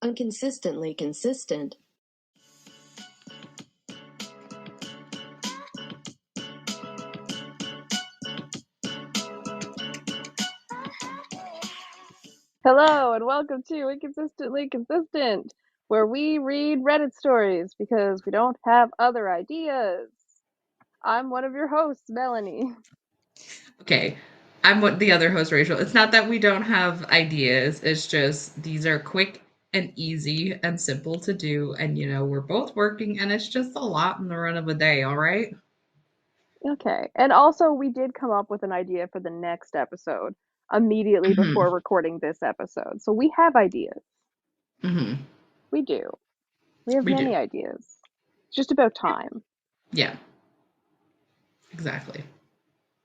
Inconsistently consistent. Hello and welcome to Inconsistently Consistent, where we read Reddit stories because we don't have other ideas. I'm one of your hosts, Melanie. Okay, I'm what the other host, Rachel. It's not that we don't have ideas. It's just these are quick and easy and simple to do. And, we're both working and it's just a lot in the run of a day, all right? Okay, and also we did come up with an idea for the next episode immediately Mm-hmm. before recording this episode. So we have ideas. Mm-hmm. We do. We have We do. many ideas. It's just about time. Yeah, exactly.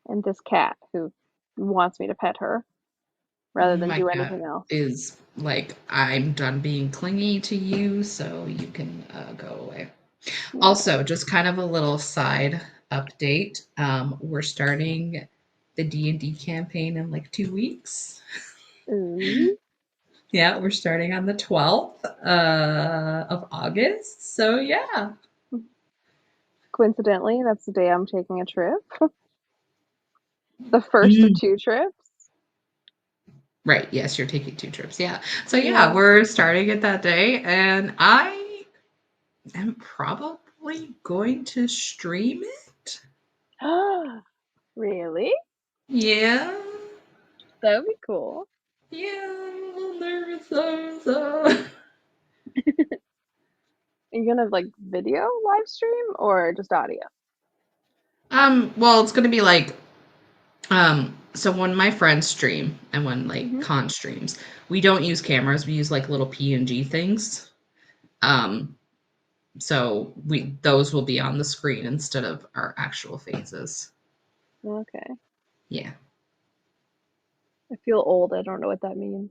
And this cat who wants me to pet her rather than My do cat anything else. is like, I'm done being clingy to you, so you can go away. Okay. Also, just kind of a little side update. We're starting the D&D campaign in like 2 weeks. Ooh. Yeah, we're starting on the 12th of August. So, yeah. Coincidentally, that's the day I'm taking a trip. The first of Mm. 2 trips. Right. Yes, you're taking 2 trips. Yeah. So, yeah, Yeah. we're starting it that day. And I am probably going to stream it. Really? Yeah. That would be cool. Yeah, I'm a little nervous. So. Are you gonna like video live stream or just audio? Well, it's gonna be like so when my friends stream and when like Hmm. con streams, we don't use cameras, we use like little PNG things. Um, so those will be on the screen instead of our actual faces. Okay. Yeah. I feel old. I don't know what that means.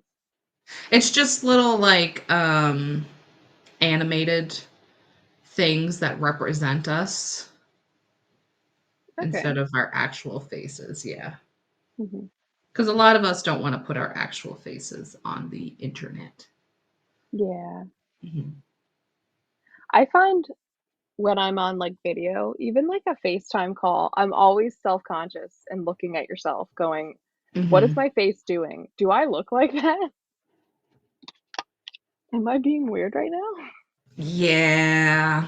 It's just little like animated things that represent us Okay. instead of our actual faces, yeah. Hmm. Because a lot of us don't want to put our actual faces on the internet. Yeah. Mhm. I find when I'm on like video, even like a FaceTime call, I'm always self-conscious and looking at yourself going, what is Mhm. my face doing? Do I look like that? Am I being weird right now? Yeah.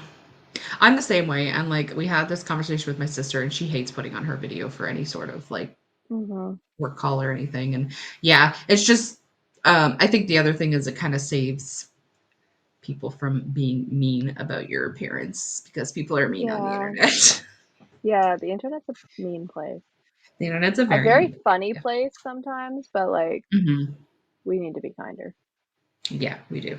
I'm the same way. And like we had this conversation with my sister and she hates putting on her video for any sort of like Hmm. work call or anything. And yeah, it's just I think the other thing is it kind of saves people from being mean about your appearance because people are mean on the Yeah. internet. Yeah, the internet's a mean place. The internet's a A very very mean. funny Yeah. place sometimes, but like Hmm. we need to be kinder. Yeah, we do.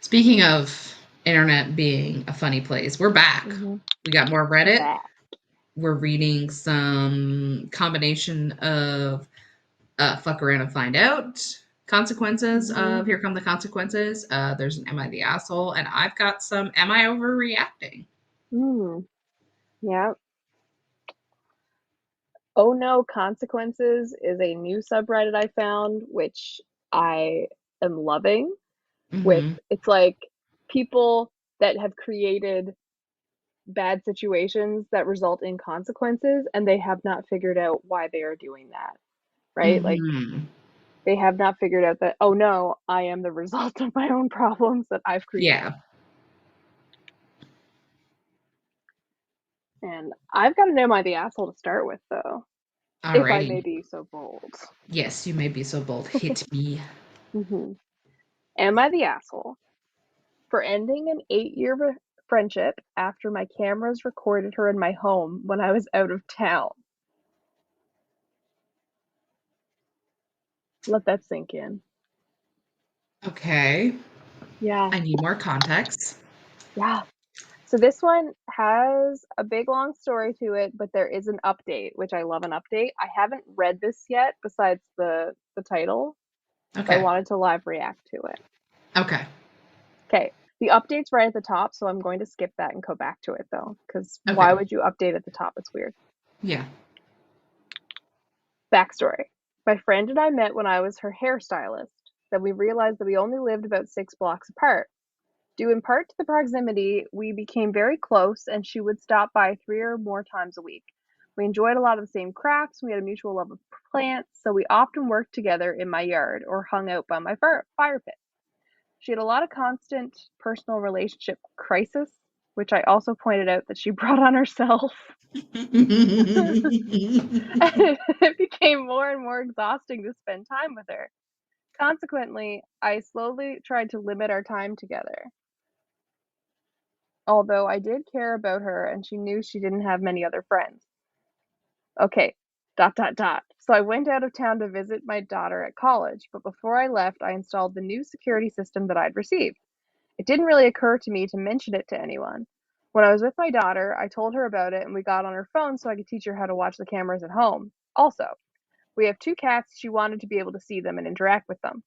Speaking of internet being a funny place, we're back. Hmm. We got more We're Reddit. back. We're reading some combination of fuck around and find out consequences Hmm. of here come the consequences. There's an am I the asshole, and I've got some am I overreacting. Mm. Yeah. Oh no, consequences is a new subreddit I found, which I am loving. With Mm-hmm. it's like people that have created bad situations that result in consequences, and they have not figured out why they are doing that. Right? Like Mm-hmm. they have not figured out that, oh no, I am the result of my own problems that I've created. Yeah. And I've got an am I the asshole to start with, though, if I may Alrighty. be so bold. Yes, you may be so bold. Hit me. Hmm. Am I the asshole for ending an 8-year friendship after my cameras recorded her in my home when I was out of town? Let that sink in. Okay. Yeah, I need more context. yeah. So this one has a big long story to it, but there is an update, which I love an update. I haven't read this yet besides the title, so I Okay. wanted to live react to it. Okay. Okay. The update's right at the top, so I'm going to skip that and go back to it though, because why Okay. would you update at the top? It's weird. Yeah. Backstory. My friend and I met when I was her hairstylist. Then we realized that we only lived about 6 blocks apart. Due in part to the proximity, we became very close, and she would stop by 3 or more times a week. We enjoyed a lot of the same crafts, we had a mutual love of plants, so we often worked together in my yard or hung out by my fire pit. She had a lot of constant personal relationship crisis, which I also pointed out that she brought on herself. It became more and more exhausting to spend time with her. Consequently, I slowly tried to limit our time together. Although I did care about her and she knew she didn't have many other friends. Okay, dot dot dot. So I went out of town to visit my daughter at college, but before I left, I installed the new security system that I'd received. It didn't really occur to me to mention it to anyone. When I was with my daughter, I told her about it and we got on her phone so I could teach her how to watch the cameras at home. Also, we have 2 cats. She wanted to be able to see them and interact with them.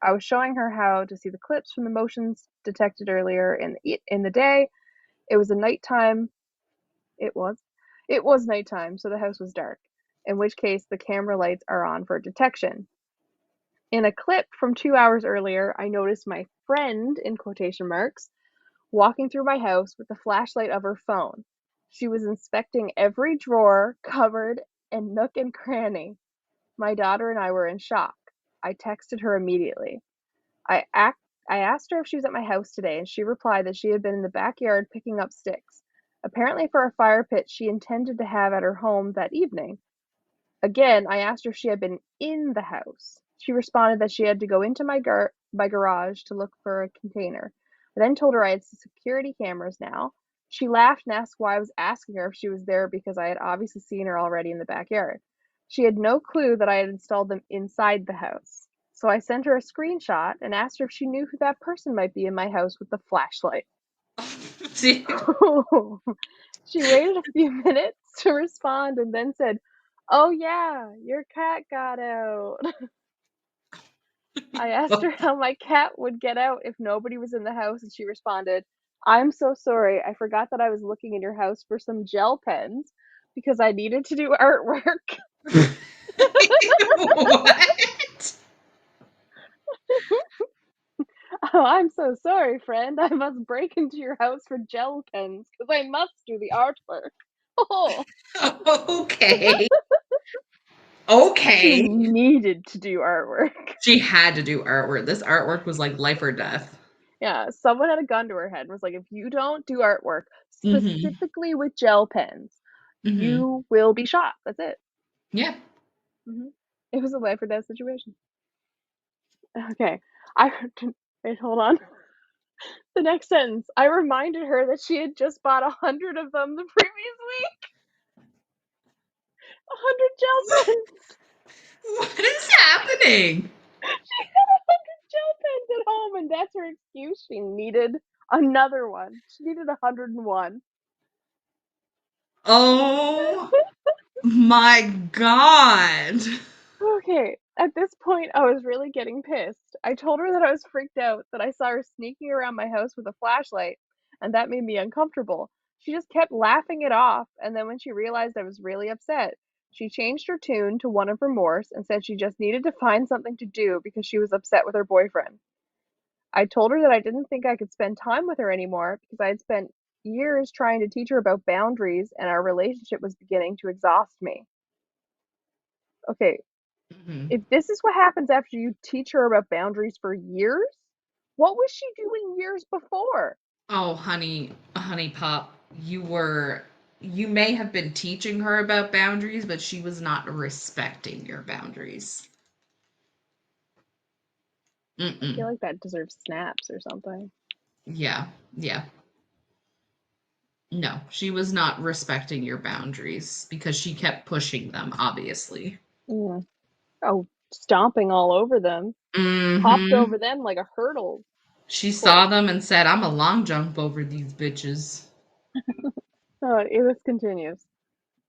I was showing her how to see the clips from the motions detected earlier in the day. It was a nighttime. It was. It was nighttime, so the house was dark, in which case the camera lights are on for detection. In a clip from 2 hours earlier, I noticed my friend, in quotation marks, walking through my house with the flashlight of her phone. She was inspecting every drawer, cupboard, and nook and cranny. My daughter and I were in shock. I texted her immediately. I act I asked her if she was at my house today, and she replied that she had been in the backyard picking up sticks, apparently for a fire pit she intended to have at her home that evening. Again, I asked her if she had been in the house. She responded that she had to go into my garage to look for a container. I then told her I had security cameras now. She laughed and asked why I was asking her if she was there because I had obviously seen her already in the backyard. She had no clue that I had installed them inside the house. So I sent her a screenshot and asked her if she knew who that person might be in my house with the flashlight. Dude. She waited a few minutes to respond and then said, "Oh, yeah, your cat got out." I asked her how my cat would get out if nobody was in the house, and she responded, "I'm so sorry. I forgot that I was looking in your house for some gel pens because I needed to do artwork." What? "Oh, I'm so sorry, friend. I must break into your house for gel pens because I must do the artwork." Oh, Okay. she Okay. needed to do artwork. She had to do artwork. This artwork was like life or death. Yeah, someone had a gun to her head and was like, "If you don't do artwork, Mhm. specifically with gel pens, Mhm. you will be shot." That's it. Yeah. It was a life or death situation. Okay. I wait, hold on. The next sentence. I reminded her that she had just bought 100 of them the previous week. 100 gel pens. What is happening? She had 100 gel pens at home, and that's her excuse. She needed another one. She needed 101. Oh my god. Okay, at this point, I was really getting pissed. I told her that I was freaked out, that I saw her sneaking around my house with a flashlight, and that made me uncomfortable. She just kept laughing it off, and then when she realized I was really upset, she changed her tune to one of remorse and said she just needed to find something to do because she was upset with her boyfriend. I told her that I didn't think I could spend time with her anymore because I had spent years trying to teach her about boundaries, and our relationship was beginning to exhaust me. Okay, Mhm. if this is what happens after you teach her about boundaries for years, what was she doing years before? Oh, honey pop, you may have been teaching her about boundaries, but she was not respecting your boundaries. I Mm-mm. feel like that deserves snaps or something. Yeah, yeah. No, she was not respecting your boundaries because she kept pushing them, obviously. Mm. Oh, stomping all over them. Hopped Mm-hmm. over them like a hurdle She course. saw them and said, I'm a long jump over these bitches. Oh, it continues.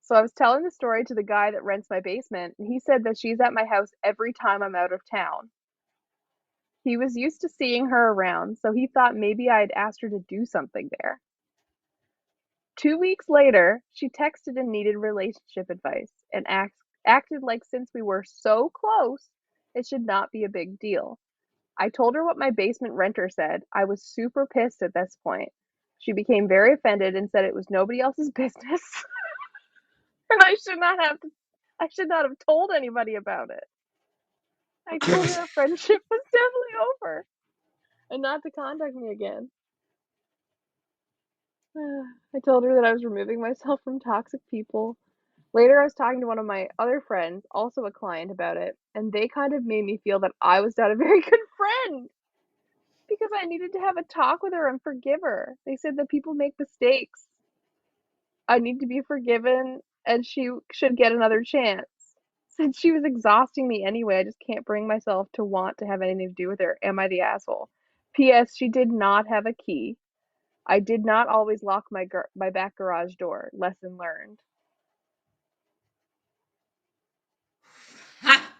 So I was telling the story to the guy that rents my basement, and he said that she's at my house every time I'm out of town. He was used to seeing her around, so he thought maybe I'd asked her to do something there. 2 weeks later, she texted and needed relationship advice and acted like since we were so close, it should not be a big deal. I told her what my basement renter said. I was super pissed at this point. She became very offended and said it was nobody else's business and I should not have told anybody about it. I told her our friendship was definitely over and not to contact me again. I told her that I was removing myself from toxic people. Later, I was talking to one of my other friends, also a client, about it, and they kind of made me feel that I was not a very good friend because I needed to have a talk with her and forgive her. They said that people make mistakes. I need to be forgiven and she should get another chance. Since she was exhausting me anyway, I just can't bring myself to want to have anything to do with her. Am I the asshole? P.S. She did not have a key. I did not always lock my back garage door. Lesson learned. Ha!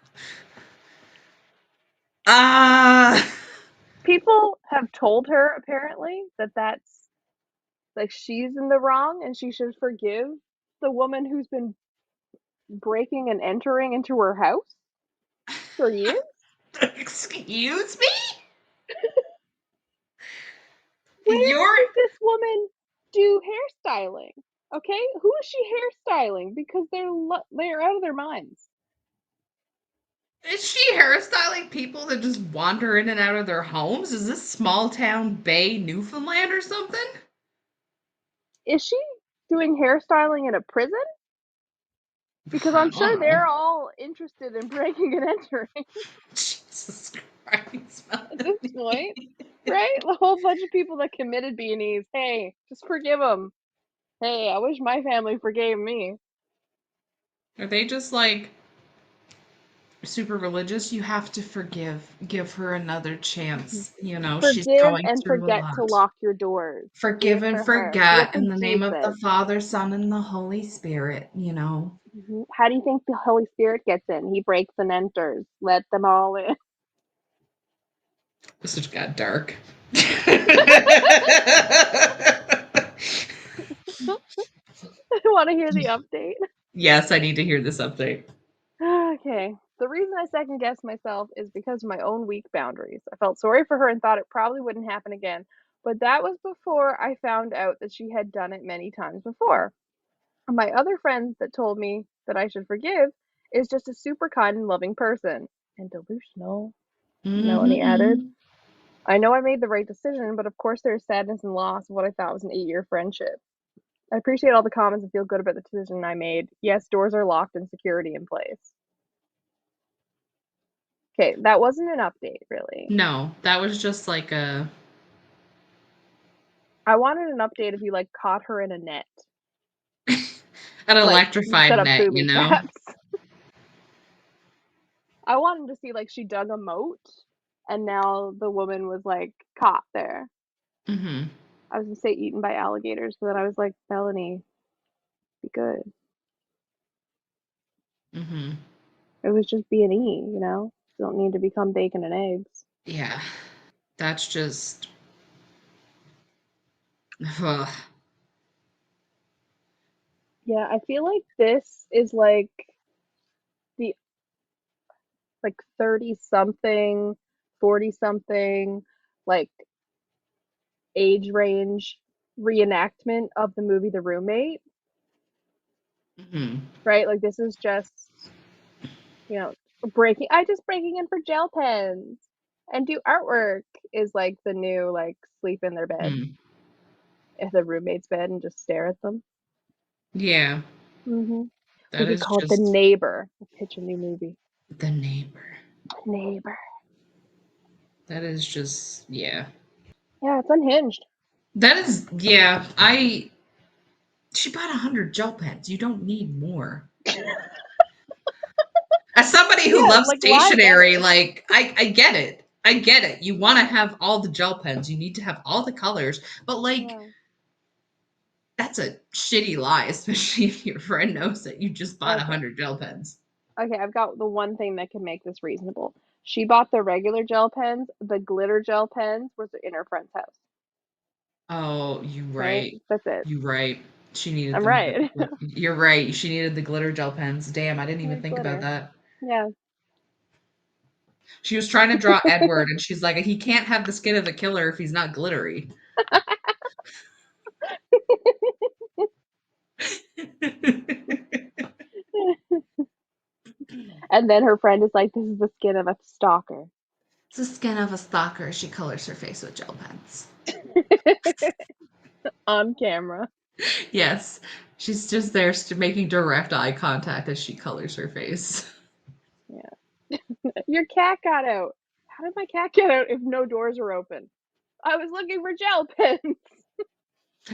Ah! People have told her apparently that that's like she's in the wrong and she should forgive the woman who's been breaking and entering into her house for years. Excuse me? Where You're does this woman do hairstyling? Okay, who is she hairstyling? Because they're out of their minds. Is she hairstyling people that just wander in and out of their homes? Is this small town Bay, Newfoundland or something? Is she doing hairstyling in a prison? Because I I'm don't sure know. they're all interested in breaking and entering Jesus Christ, at this point, Melanie. right? A whole bunch of people that committed B&Es. Hey, just forgive them. Hey, I wish my family forgave me. Are they just like super religious? You have to forgive. Give her another chance. You know, she's Forgive going and through a forget to lot. lock your doors. Give Forgive it and to her. Do what forget the in the name of the Jesus. Father, Son, and the Holy Spirit, you know. How do you think the Holy Spirit gets in? He breaks and enters. Let them all in. This just got dark. I want to hear the update. Yes, I need to hear this update. Okay. The reason I second guessed myself is because of my own weak boundaries. I felt sorry for her and thought it probably wouldn't happen again, but that was before I found out that she had done it many times before. My other friend that told me that I should forgive is just a super kind and loving person. And delusional, Melanie added. Mm-hmm. I know I made the right decision, but of course there is sadness and loss of what I thought was an 8-year friendship. I appreciate all the comments and feel good about the decision I made. Yes, doors are locked and security in place. Okay, that wasn't an update, really. No, that was just like I wanted an update if you like caught her in a net, an like you set electrified up net, you booby know? traps. I wanted to see like she dug a moat and now the woman was like caught there. Mm-hmm. I was gonna say eaten by alligators, but then I was like, Melanie, be good. Mm-hmm. It was just B&E, you know? You don't need to become bacon and eggs. Yeah. That's just ugh. Yeah, I feel like this is the like 30 something, 40 something, like age range reenactment of the movie The Roommate, Mm-hmm. right? Like this is just, you know, breaking in for gel pens and do artwork is like the new like sleep in their bed, Mm. if the roommate's bed and just stare at them. Yeah. Mm-hmm. We That could is call it The just Neighbor. We'll pitch a new movie. the neighbor. Neighbor. That is just yeah. Yeah, it's unhinged. That is yeah. I she bought 100 gel pens. You don't need more. As somebody who Yeah, loves like why stationery, better? like I get it. I get it. You want to have all the gel pens. You need to have all the colors. But like Yeah. that's a shitty lie, especially if your friend knows that you just bought Okay. 100 gel pens. Okay, I've got the one thing that can make this reasonable. She bought the regular gel pens. The glitter gel pens was in her friend's house, Oh, you right? right. That's it. You right. She needed I'm them. right. You're right. She needed the glitter gel pens. Damn, I didn't even think about Glitter. that. Yeah. She was trying to draw Edward, and she's like, he can't have the skin of a killer if he's not glittery. And then her friend is like, this is the skin of a stalker. It's the skin of a stalker. She colors her face with gel pens. On camera. Yes, she's just there making direct eye contact as she colors her face. Yeah. Your cat got out. How did my cat get out if no doors were open? I was looking for gel pens.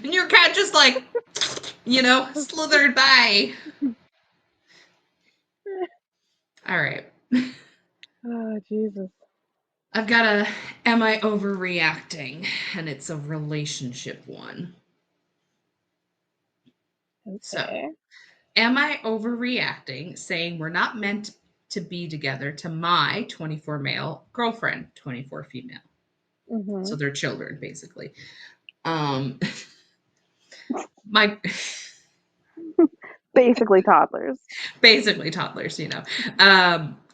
And your cat just like, slithered by. All right. Oh, Jesus. I've got a am I overreacting? And it's a relationship one. Okay. So, am I overreacting saying we're not meant to be together to my 24 male girlfriend, 24 female? Mm-hmm. So they're children, basically. My Basically toddlers. basically toddlers, Have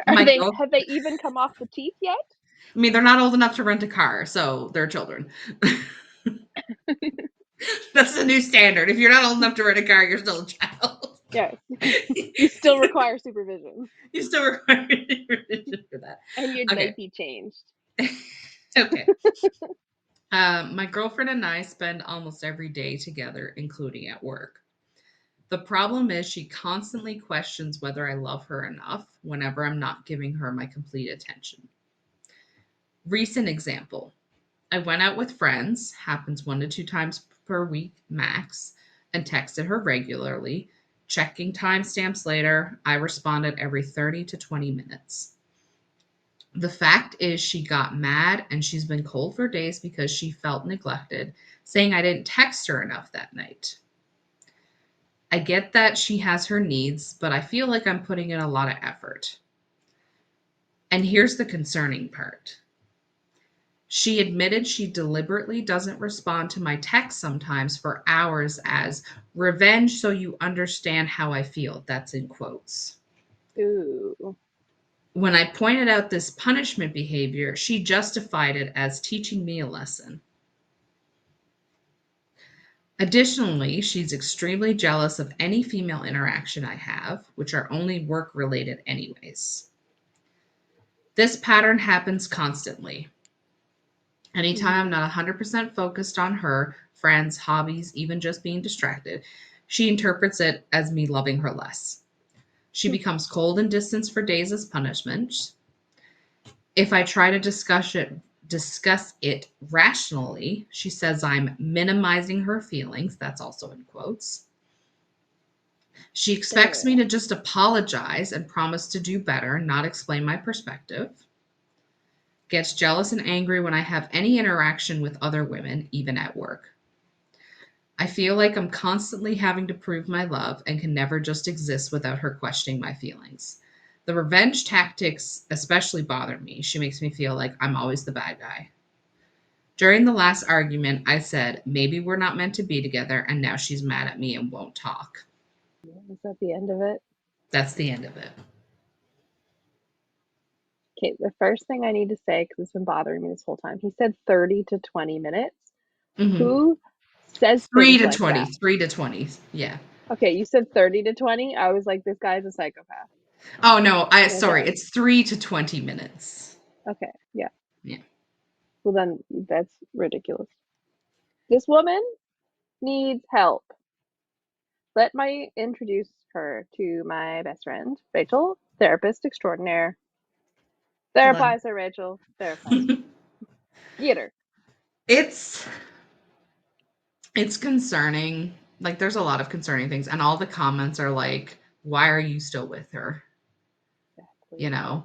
My they girl, even come off the teeth yet? I mean, they're not old enough to rent a car, so they're children. That's the new standard. If you're not old enough to rent a car, you're still a child. Yes. You still require supervision. You still require supervision for that. And your Okay. diaper changed. Okay. My girlfriend and I spend almost every day together, including at work. The problem is she constantly questions whether I love her enough whenever I'm not giving her my complete attention. Recent example. I went out with friends, happens 1 to 2 times per week max, and texted her regularly. Checking timestamps later, I responded every 30 to 20 minutes. The fact is, she got mad and she's been cold for days because she felt neglected, saying I didn't text her enough that night. I get that she has her needs, but I feel like I'm putting in a lot of effort. And here's the concerning part. She admitted she deliberately doesn't respond to my texts sometimes for hours as revenge so you understand how I feel. That's in quotes. Ooh. When I pointed out this punishment behavior, she justified it as teaching me a lesson. Additionally, she's extremely jealous of any female interaction I have, which are only work related, anyways. This pattern happens constantly. Anytime I'm not 100% focused on her, friends, hobbies, even just being distracted, she interprets it as me loving her less. She becomes cold and distant for days as punishment. If I try to discuss it rationally, she says I'm minimizing her feelings. That's also in quotes. She expects me to just apologize and promise to do better, not explain my perspective. Gets jealous and angry when I have any interaction with other women, even at work. I feel like I'm constantly having to prove my love and can never just exist without her questioning my feelings. The revenge tactics especially bother me. She makes me feel like I'm always the bad guy. During the last argument, I said, maybe we're not meant to be together, and now she's mad at me and won't talk. Is that the end of it? That's the end of it. Okay, the first thing I need to say, because it's been bothering me this whole time, he said 30 to 20 minutes. Mm-hmm. Who says 3 things to like 20. that? 3 to 20. Yeah. Okay, you said 30 to 20. I was like, this guy's a psychopath. Oh, no. Sorry. Okay. It's 3 to 20 minutes. Okay, yeah. Yeah. Well, then that's ridiculous. This woman needs help. Let me introduce her to my best friend, Rachel, therapist extraordinaire. Hello. Therapize her, Rachel. Therapize her. Get her. It's concerning. Like, there's a lot of concerning things, and all the comments are like, why are you still with her? Exactly.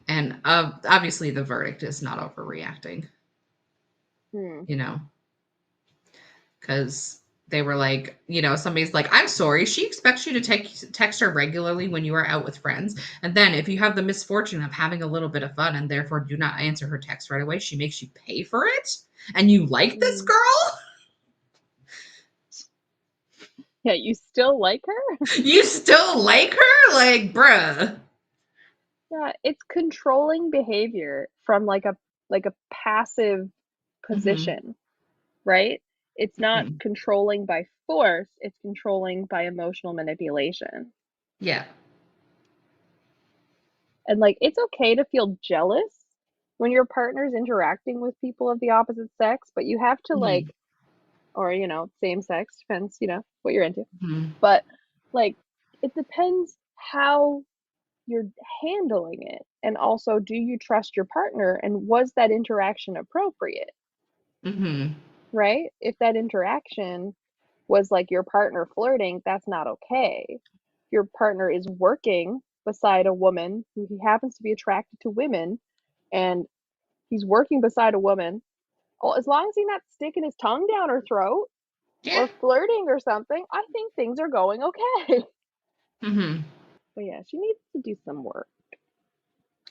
And obviously the verdict is not overreacting, because they were like, somebody's like, I'm sorry, she expects you to text her regularly when you are out with friends, and then if you have the misfortune of having a little bit of fun and therefore do not answer her text right away, she makes you pay for it, and you like this girl? Yeah, you still like her? You still like her? Like, bruh. Yeah, it's controlling behavior from like a passive Mm-hmm. position, right? It's not Mm-hmm. controlling by force, it's controlling by emotional manipulation. Yeah. And like it's okay to feel jealous when your partner's interacting with people of the opposite sex, but you have to Mm-hmm. like, or same sex, depends, what you're into. Mm-hmm. But like it depends how you're handling it. And also, do you trust your partner and was that interaction appropriate? Mm-hmm. Right? If that interaction was like your partner flirting, that's not okay. If your partner is working beside a woman who he happens to be attracted to women and he's working beside a woman, well, as long as he's not sticking his tongue down her throat Yeah. or flirting or something, I think things are going okay. Mm-hmm. But yeah, she needs to do some work.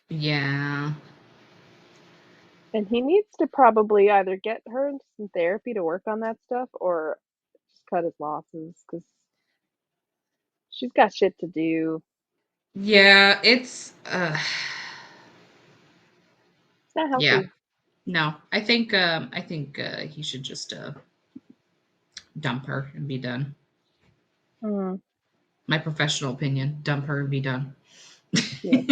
Yeah. And he needs to probably either get her into some therapy to work on that stuff or just cut his losses because she's got shit to do. Yeah, It's not yeah. healthy. No. I think he should just dump her and be done. Mm, My professional opinion, dump her and be done. yes.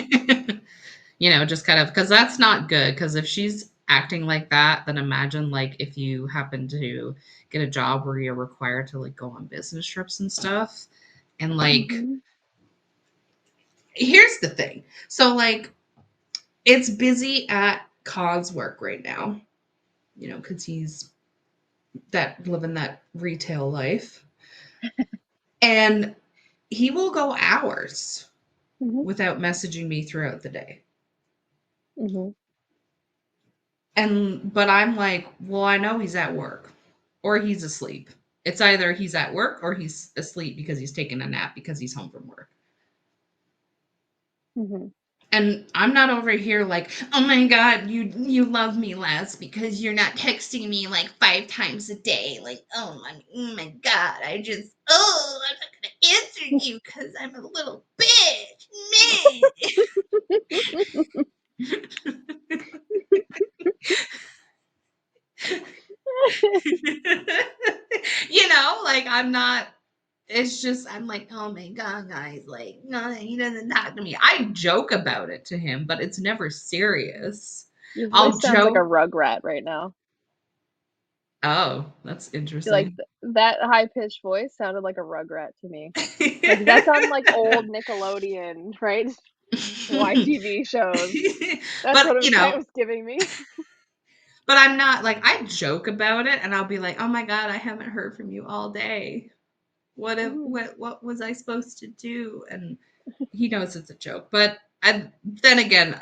Just kind of because that's not good. Because if she's acting like that, then imagine like if you happen to get a job where you're required to like go on business trips and stuff. And like, Mm-hmm. here's the thing. So like, it's busy at Khan's work right now. Because he's that living that retail life, and he will go hours Mm-hmm. without messaging me throughout the day. Mm-hmm. But I'm like, well, I know he's at work or he's asleep. It's either he's at work or he's asleep because he's taking a nap because he's home from work. Mm-hmm. And I'm not over here like, oh my god, you love me less because you're not texting me like 5 times a day. Like, oh my god, I'm not gonna answer you because I'm a little bitch. Like I'm not. It's just I'm like, oh my god, guys, like, no, he doesn't talk to me. I joke about it to him, but it's never serious. Your I'll voice sounds like a joke. rugrat right now. Oh, that's Like interesting. that high pitched voice sounded like a rugrat to me. Like that's on like old Nickelodeon, right? YTV shows. That's but what it was kind of giving me. but I'm not like I joke about it, and I'll be like, oh my god, I haven't heard from you all day. Mm-hmm. What was I supposed to do? And he knows it's a joke, but then again,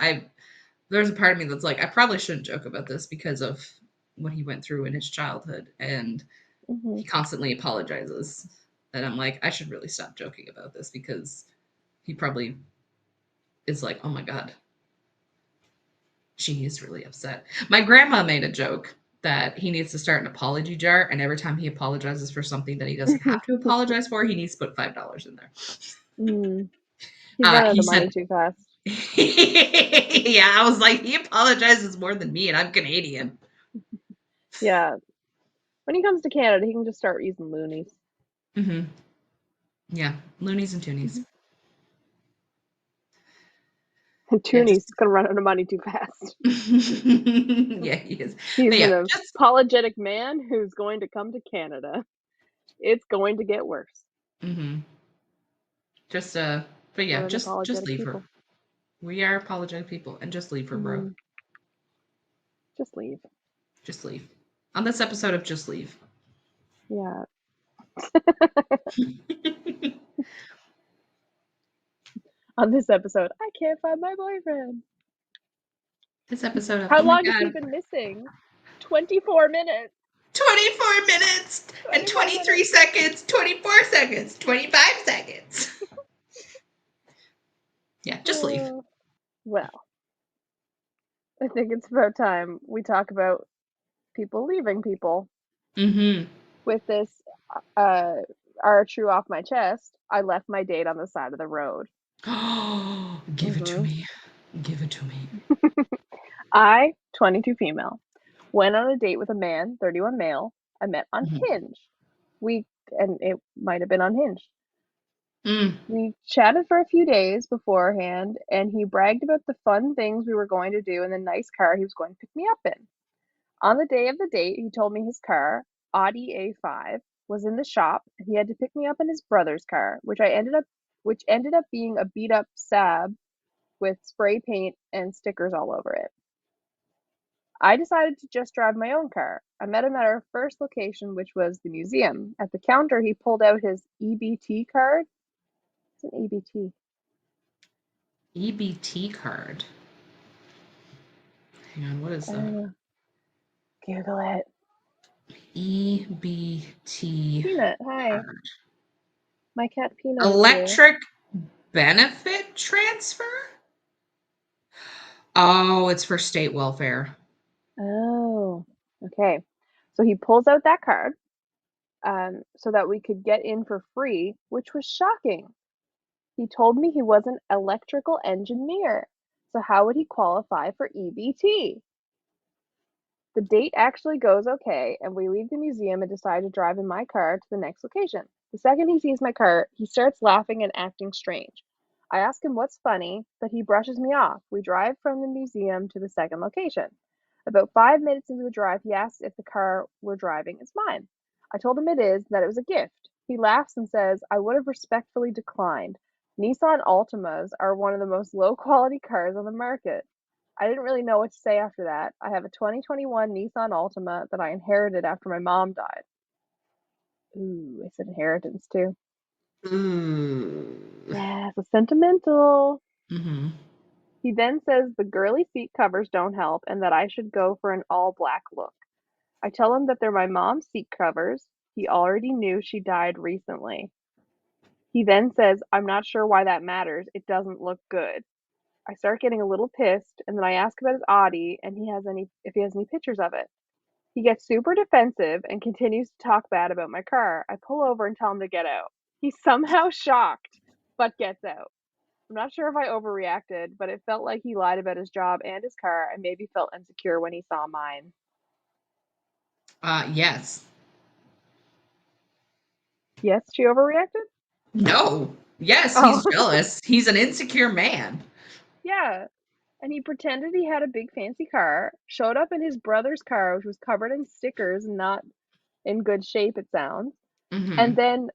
there's a part of me that's like, I probably shouldn't joke about this because of what he went through in his childhood, and Mm-hmm. he constantly apologizes. And I'm like, I should really stop joking about this because he probably is like, oh my god, she is really upset. My grandma made a joke that he needs to start an apology jar, and every time he apologizes for something that he doesn't have to apologize for, he needs to put $5 in there. Mm. He's run out He of money said, too fast. yeah, I was like, he apologizes more than me, and I'm Canadian. Yeah. When he comes to Canada, he can just start using loonies. Mm-hmm. Yeah, loonies and Mm-hmm. toonies. And Yeah, Tooney's gonna run out of money too fast. yeah, he is. He's But yeah, an just apologetic man who's going to come to Canada. It's going to get worse. mm-hmm. Just but yeah, We're an just apologetic leave her. people. We are apologetic people, and just leave her, bro. Mm, just leave. Just leave. On this episode of Just Leave. Yeah. On this episode, I can't find my boyfriend. This episode of How oh my long has he god, been missing? 24 minutes. 24 minutes and 24 23 minutes. seconds, 24 seconds, 25 seconds. Yeah, just leave. Well, I think it's about time we talk about people leaving people Mm-hmm. with this uh are true off my chest, I left my date on the side of the road. Give it to Mm-hmm. me. Give it to me. I, 22 female, went on a date with a man, 31 male, I met on Mhm. Hinge. And it might have been on Hinge. Mm. We chatted for a few days beforehand, and he bragged about the fun things we were going to do in the nice car he was going to pick me up in. On the day of the date, he told me his car, Audi A5, was in the shop, and he had to pick me up in his brother's car, which ended up being a beat up Saab with spray paint and stickers all over it. I decided to just drive my own car. I met him at our first location, which was the museum. At the counter, he pulled out his EBT card. What's an EBT? EBT card. Hang on, what is I that? don't know. Google it. EBT Peanut, hi. card. My cat Peanut is here. Electric benefit transfer? Oh, it's for state welfare. Oh, okay. So he pulls out that card so that we could get in for free, which was shocking. He told me he was an electrical engineer. So how would he qualify for EBT? The date actually goes okay, and we leave the museum and decide to drive in my car to the next location. The second he sees my car, he starts laughing and acting strange. I ask him what's funny, but he brushes me off. We drive from the museum to the second location. About 5 minutes into the drive, he asks if the car we're driving is mine. I told him it is, and that it was a gift. He laughs and says, I would have respectfully declined. Nissan Altimas are one of the most low quality cars on the market. I didn't really know what to say after that. I have a 2021 Nissan Altima that I inherited after my mom died. Ooh, I said inheritance too. Ooh. Yeah, so sentimental. Mm-hmm. He then says the girly seat covers don't help and that I should go for an all black look. I tell him that they're my mom's seat covers. He already knew she died recently. He then says, I'm not sure why that matters. It doesn't look good. I start getting a little pissed, and then I ask about his Audi and if he has any pictures of it. He gets super defensive and continues to talk bad about my car. I pull over and tell him to get out. He's somehow shocked, but gets out. I'm not sure if I overreacted, but it felt like he lied about his job and his car and maybe felt insecure when he saw mine. Yes. Yes, she overreacted? No. Yes, Oh, he's jealous. He's an insecure man. yeah. And he pretended he had a big fancy car, showed up in his brother's car, which was covered in stickers and not in good shape, it sounds. And Mm-hmm. then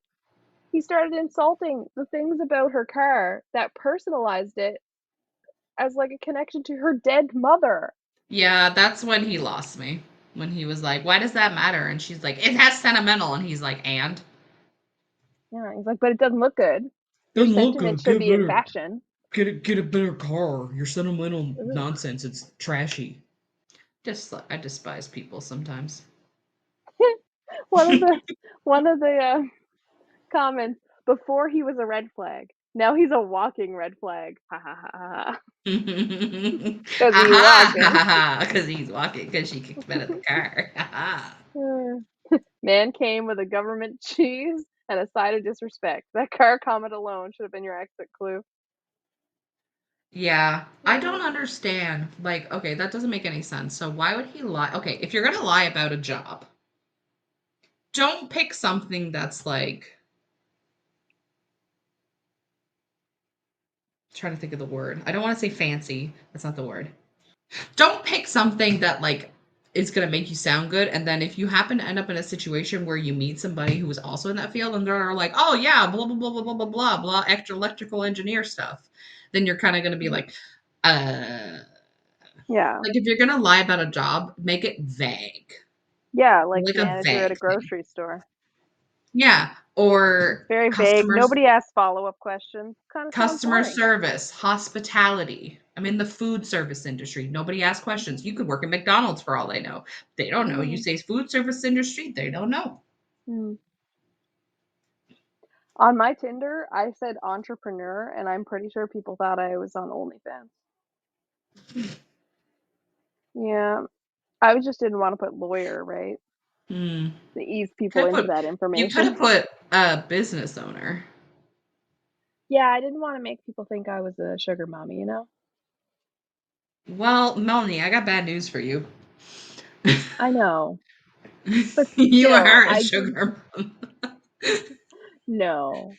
he started insulting the things about her car that personalized it as like a connection to her dead mother. Yeah, that's when he lost me. When he was like, "Why does that matter?" And she's like, "It has sentimental." And he's like, "And?" Yeah, he's like, but it doesn't look good. Your Doesn't look sentiment good. should be in fashion. Get a better car. Your sentimental Ugh. nonsense. It's trashy. Just I despise people sometimes. one of the one of the comments before he was a red flag. Now he's a walking red flag. Ha ha ha ha. Because he's Aha! Ha walking. ha ha! Because he's walking. Because she kicked him out of the car. Ha ha! Man came with a government cheese and a side of disrespect. That car comment alone should have been your exit clue. Yeah, I don't understand. Like, okay, that doesn't make any sense. So why would he lie? Okay, if you're gonna lie about a job, don't pick something that's like trying to think of the word. I don't want to say fancy. That's not the word. Don't pick something that like is gonna make you sound good. And then if you happen to end up in a situation where you meet somebody who is also in that field and they're like, oh yeah, blah blah blah blah blah blah blah blah extra electrical engineer stuff, then you're kind of gonna be like, uh Yeah. like if you're gonna lie about a job, make it vague. Yeah, like Like a janitor at a vague thing. grocery store. Yeah. Or Very vague. customers Nobody asks follow-up questions. Kind of sounds customer boring. service, hospitality. I'm in the food service industry. Nobody asks questions. You could work at McDonald's for all they know. They don't know. You Mm. say food service industry, they don't know. Mm. On my Tinder, I said entrepreneur, and I'm pretty sure people thought I was on OnlyFans. Yeah, I just didn't want to put lawyer, right? Mm. to ease people into that You could information. have put a business owner. Yeah, I didn't want to make people think I was a sugar mommy, you know? Well, Melanie, I got bad news for you. I know, but You still, are a I did. sugar No,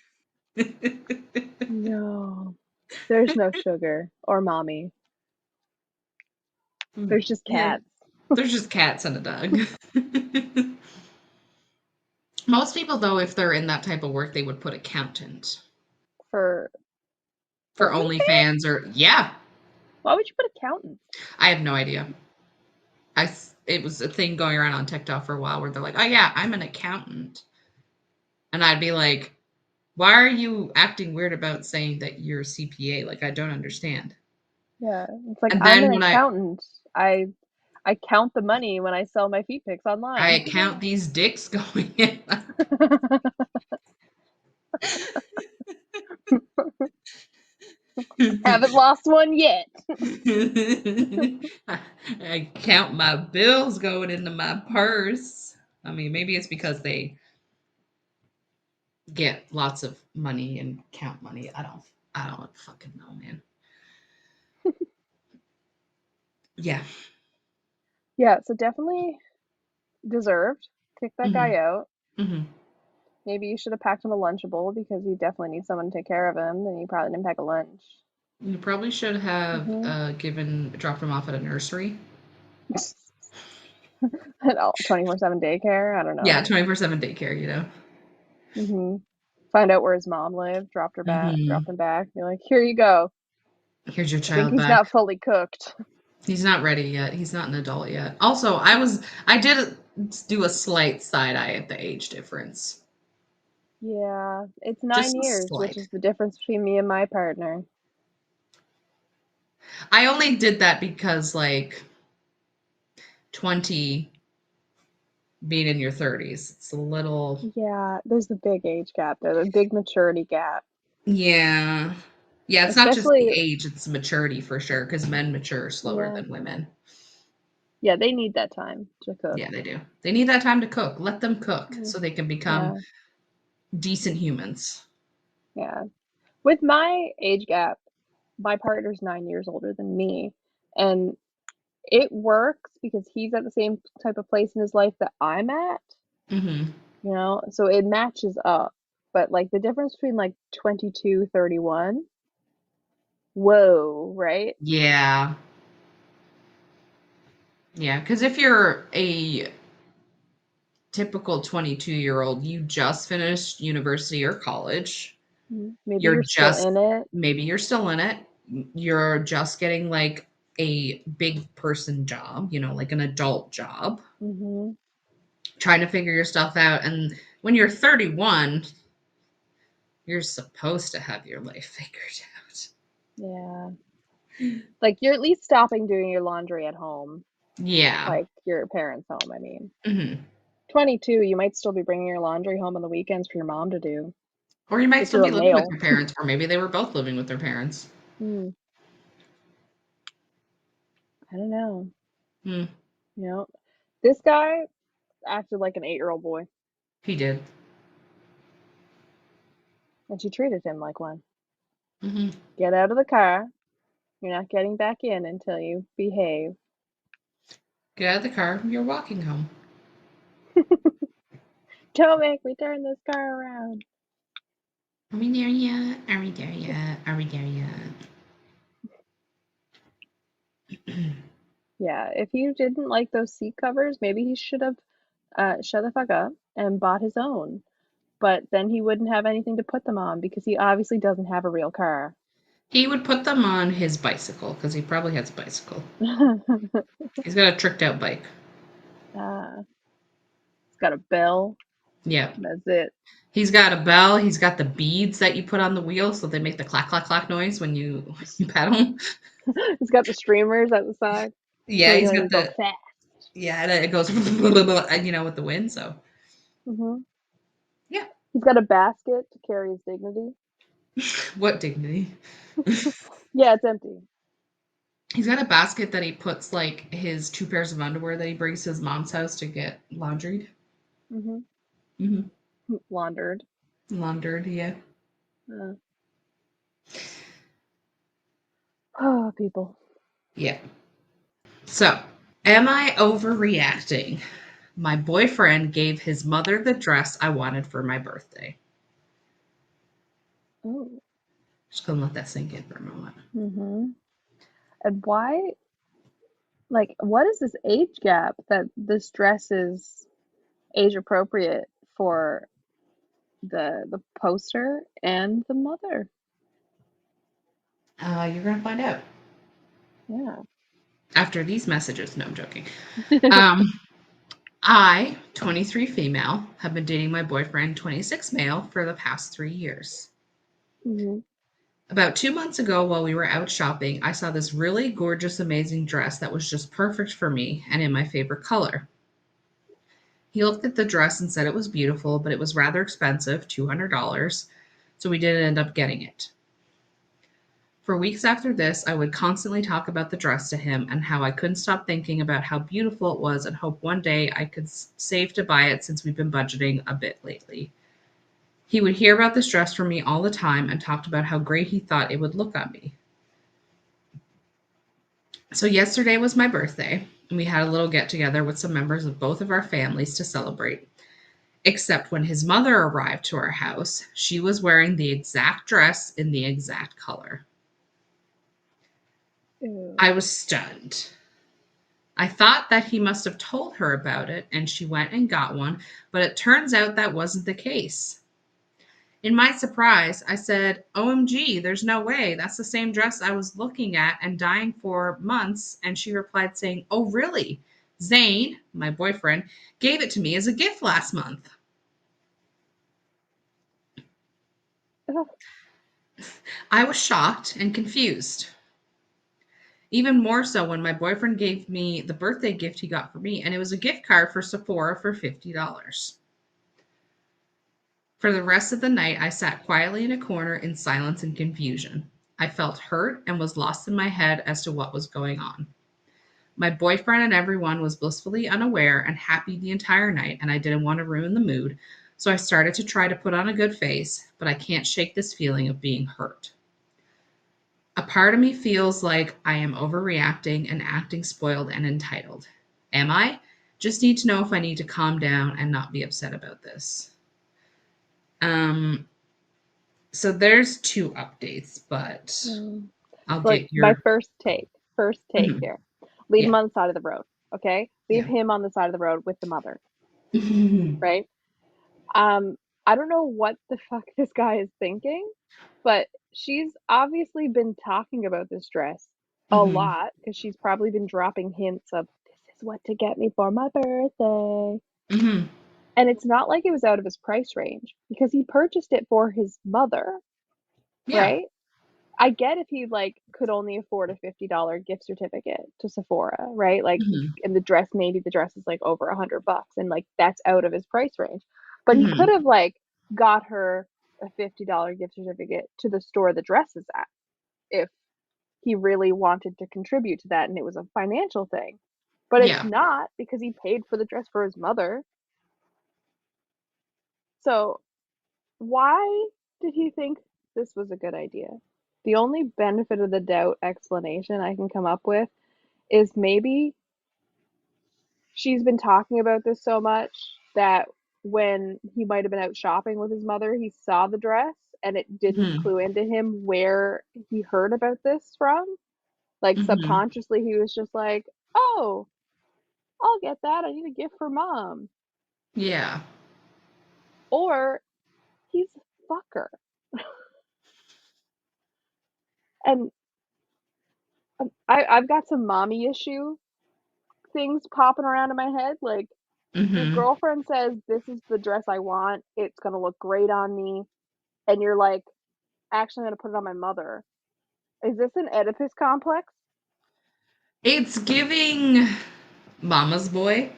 mom. no, there's no sugar or mommy. There's just Yeah, cats there's just cats and a dog. Most people, though, if they're in that type of work, they would put accountant for for OnlyFans. OnlyFans or yeah. Why would you put accountant? I have no idea. It was a thing going around on TikTok for a while where they're like, "Oh yeah, I'm an accountant," and I'd be like, "Why are you acting weird about saying that you're a CPA? Like, I don't understand." Yeah, it's like And I'm then an when I accountant. I count the money when I sell my feet pics online. count these dicks going in. Haven't lost one yet. I count my bills going into my purse. I mean, maybe it's because they get lots of money and count money. I don't fucking know, man. Yeah. Yeah, so definitely deserved. Kick that Hmm. guy out. Hmm. Maybe you should have packed him a Lunchable because you definitely need someone to take care of him, and you probably didn't pack a lunch. You probably should have Hmm. dropped him off at a nursery. And 24/7 daycare. I don't Yeah, know. 24/7 daycare, you know. Hmm. Find out where his mom lived. Dropped Hmm. him back. You're like, here you go. Here's your I think child he's back. not fully cooked. He's not ready yet. He's not an adult yet. Also, I did do a slight side eye at the age difference. Yeah, it's Just 9 a years, which slight. is the difference between me and my partner. I only did that because like 20 being in your 30s. It's a little Yeah, there's a big age gap there, the big maturity gap. yeah. Yeah, it's not just the Especially, age, it's maturity for sure, because men mature slower yeah, than women. yeah, they need that time to cook. Yeah, they do. They need that time to cook. Let them cook Mm. so they can become Yeah, decent humans. yeah. With my age gap, my partner's 9 years older than me, and it works because he's at the same type of place in his life that I'm at, Hmm. so it matches up. But like the difference between like 22, 31, whoa, right? Yeah. Yeah, because if you're a typical 22-year-old, you just finished university or college. Maybe You're you're still just in it. maybe you're still in it. You're just getting like a big person job, like an adult job, Hmm. trying to figure your stuff out. And when you're 31, you're supposed to have your life figured out. Yeah. Like you're at least stopping doing your laundry at home, Yeah. like your parents' home, I mean. Hmm. 22, you might still be bringing your laundry home on the weekends for your mom to do Or you might if still you're be a living with male. your parents, or maybe they were both living with their parents. Hmm, I don't know. Hmm. You know, this guy acted like an 8-year-old boy, He did. and she treated him like one. Hmm. Get out of the car. You're not getting back in until you behave. Get out of the car. You're walking home. Don't make me turn this car around. Are we there yet? Are we there yet? Are we there yet? Yeah, if you didn't like those seat covers, maybe he should have shut the fuck up and bought his own. But then he wouldn't have anything to put them on because he obviously doesn't have a real car. He would put them on his bicycle because he probably has a bicycle. uh, He's got a tricked out bike. it's got a bell. Yeah. That's it. He's got a bell. He's got the beads that you put on the wheel so they make the clack clack clack noise when you pedal. It's got the streamers at the side, so Yeah, you he's know got you go the fast. yeah, and it goes with the wind. So Hmm. yeah, He's got a basket to carry his dignity. what dignity? Yeah, it's empty. He's got a basket that he puts like his two pairs of underwear that he brings to his mom's house to get laundried. Mm-hmm. Laundered. Laundered, yeah. Oh, people. Yeah. So, am I overreacting? My boyfriend gave his mother the dress I wanted for my birthday. Oh. Just gonna let that sink in for a moment. And why? Like, what is this age gap that this dress is age appropriate for the poster and the mother? You're gonna find out Yeah. after these messages. No, I'm joking. Um, I, 23 female, have been dating my boyfriend, 26 male, for the past 3 years. About 2 months ago, while we were out shopping, I saw this really gorgeous, amazing dress that was just perfect for me and in my favorite color. He looked at the dress and said it was beautiful, but it was rather expensive, $200, so we didn't end up getting it. For weeks after this, I would constantly talk about the dress to him and how I couldn't stop thinking about how beautiful it was and hope one day I could save to buy it since we've been budgeting a bit lately. He would hear about this dress from me all the time and talked about how great he thought it would look on me. So, yesterday was my birthday, and we had a little get together with some members of both of our families to celebrate. Except when his mother arrived to our house, she was wearing the exact dress in the exact color. Ew. I was stunned. I thought that he must have told her about it and she went and got one, but it turns out that wasn't the case. In my surprise, I said, OMG, there's no way. That's the same dress I was looking at and dying for months. And she replied, saying, Oh, really? Zane, my boyfriend, gave it to me as a gift last month. Ugh. I was shocked and confused. Even more so when my boyfriend gave me the birthday gift he got for me, and it was a gift card for Sephora for $50. For the rest of the night, I sat quietly in a corner in silence and confusion. I felt hurt and was lost in my head as to what was going on. My boyfriend and everyone was blissfully unaware and happy the entire night, and I didn't want to ruin the mood, so I started to try to put on a good face, but I can't shake this feeling of being hurt. A part of me feels like I am overreacting and acting spoiled and entitled. Am I? Just need to know if I need to calm down and not be upset about this. Um, so there's two updates, but I'll Like, get my your first take Mhm. here. Leave him Yeah. on the side of the road, okay? Leave Yeah. him on the side of the road with the mother, Mhm. right? I don't know what the fuck this guy is thinking, but she's obviously been talking about this dress a Mhm. lot because she's probably been dropping hints of this is what to get me for my birthday. Mhm. And it's not like it was out of his price range because he purchased it for his mother, Yeah. right? I get if he like could only afford a $50 gift certificate to Sephora, right? Like, Mhm. and maybe the dress is like over $100 and like that's out of his price range. But he could Mhm. have like got her a $50 gift certificate to the store the dress is at if he really wanted to contribute to that and it was a financial thing. But it's Yeah. not because he paid for the dress for his mother. So why did he think this was a good idea? The only benefit of the doubt explanation I can come up with is maybe she's been talking about this so much that when he might have been out shopping with his mother, he saw the dress and it didn't Mhm. clue into him where he heard about this from. Like Mhm. subconsciously, he was just like, oh, I'll get that. I need a gift for mom. Yeah. Or he's a fucker. And I've got some mommy issue things popping around in my head. Like, your Mhm. girlfriend says, this is the dress I want. It's going to look great on me. And you're like, actually, I'm going to put it on my mother. Is this an Oedipus complex? It's giving mama's boy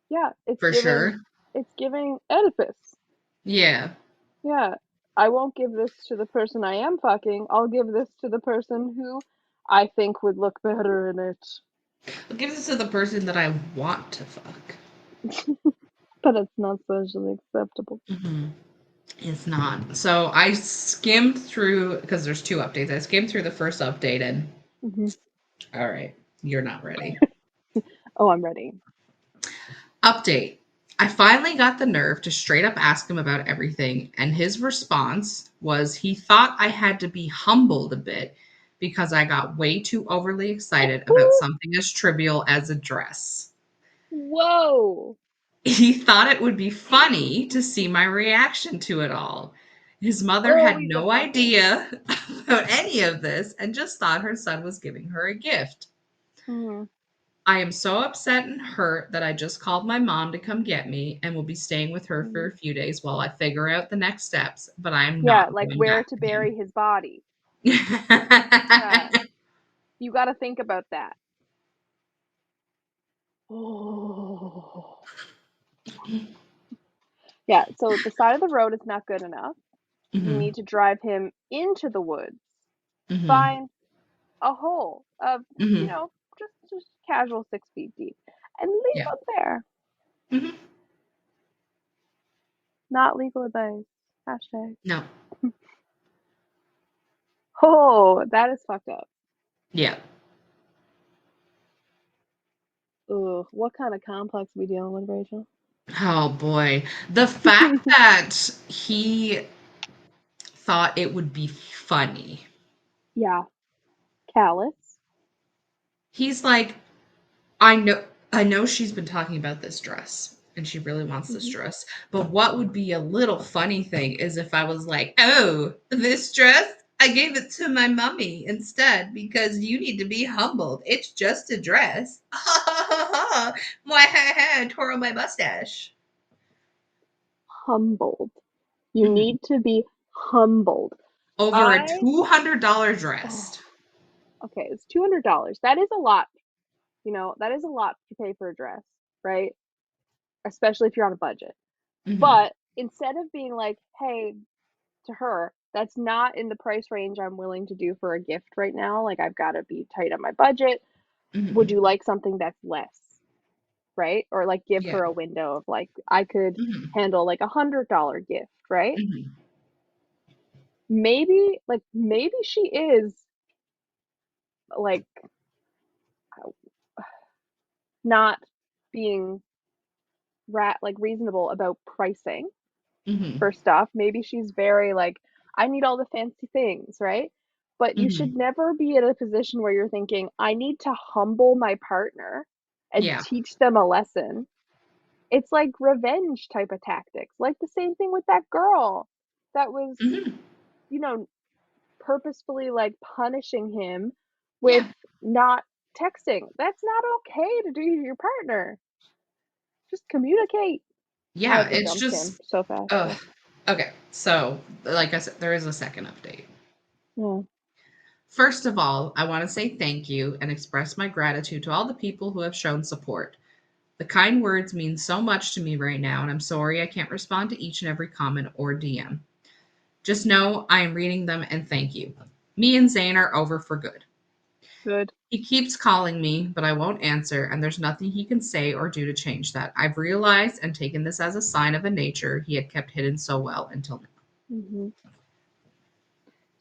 Yeah, for sure. it's giving Oedipus. Yeah. Yeah, I won't give this to the person I am fucking. I'll give this to the person who I think would look better in it. I'll give this to the person that I want to fuck. But it's not socially acceptable. Mhm. It's not. So I skimmed through because there's two updates. I skimmed through the first update and Hmm. all right, you're not ready. Oh, I'm ready. Update. I finally got the nerve to straight up ask him about everything, and his response was he thought I had to be humbled a bit because I got way too overly excited about something as trivial as a dress. Whoa. He thought it would be funny to see my reaction to it all. His mother Oh, had he's a no butthole. idea about any of this and just thought her son was giving her a gift. Hmm. I am so upset and hurt that I just called my mom to come get me and will be staying with her for Hmm. a few days while I figure out the next steps, but I am Yeah, not like going where back to with him. bury his body. Yeah, you got to think about that. Oh. Yeah, so the side of the road is not good enough. You Mhm, need to drive him into the woods. mhm, Find a hole of, you mhm. know, just casual 6 feet deep and leave Yeah. him there. Mhm. Not legal advice. Hashtag. No. Oh, that is fucked up. Yeah. Ugh, what kind of complex we dealing with, Rachel? Oh boy. The fact that he thought it would be funny. Yeah, callous. He's like, I know she's been talking about this dress and she really wants this Hmm. dress. But what would be a little funny thing is if I was like, "Oh, this dress, I gave it to my mummy instead because you need to be humbled. It's just a dress." Why twirl my mustache. Humbled. You Mhm. need to be humbled. Over a I, $200 oh, dress. okay, it's $200. That is a lot. That is a lot to pay for a dress, right? Especially if you're on a budget. Mhm. But instead of being like, hey, to her, that's not in the price range I'm willing to do for a gift right now. Like, I've got to be tight on my budget. Would Mhm. you like something that's less? Right? Or like give Yeah. her a window of like, I could Mhm. handle like $100 gift, right? Mhm. Maybe she is like not being reasonable about pricing Mhm. for stuff. Maybe she's very like, I need all the fancy things, right? But you should Mhm. never be in a position where you're thinking, I need to humble my partner and Yeah. teach them a lesson. It's like revenge type of tactics. Like the same thing with that girl that was, Mhm. you know, purposefully like punishing him with Yeah. not texting. That's not okay to do to your partner. Just communicate. I Yeah, have to it's jump just Kim so fast ugh. though. Okay, so like I said, there is a second update. Yeah. First of all, I want to say thank you and express my gratitude to all the people who have shown support. The kind words mean so much to me right now, and I'm sorry I can't respond to each and every comment or DM. Just know I am reading them and thank you. Me and Zane are over for good. Good. He keeps calling me, but I won't answer, and there's nothing he can say or do to change that. I've realized and taken this as a sign of a nature he had kept hidden so well until now. Hmm.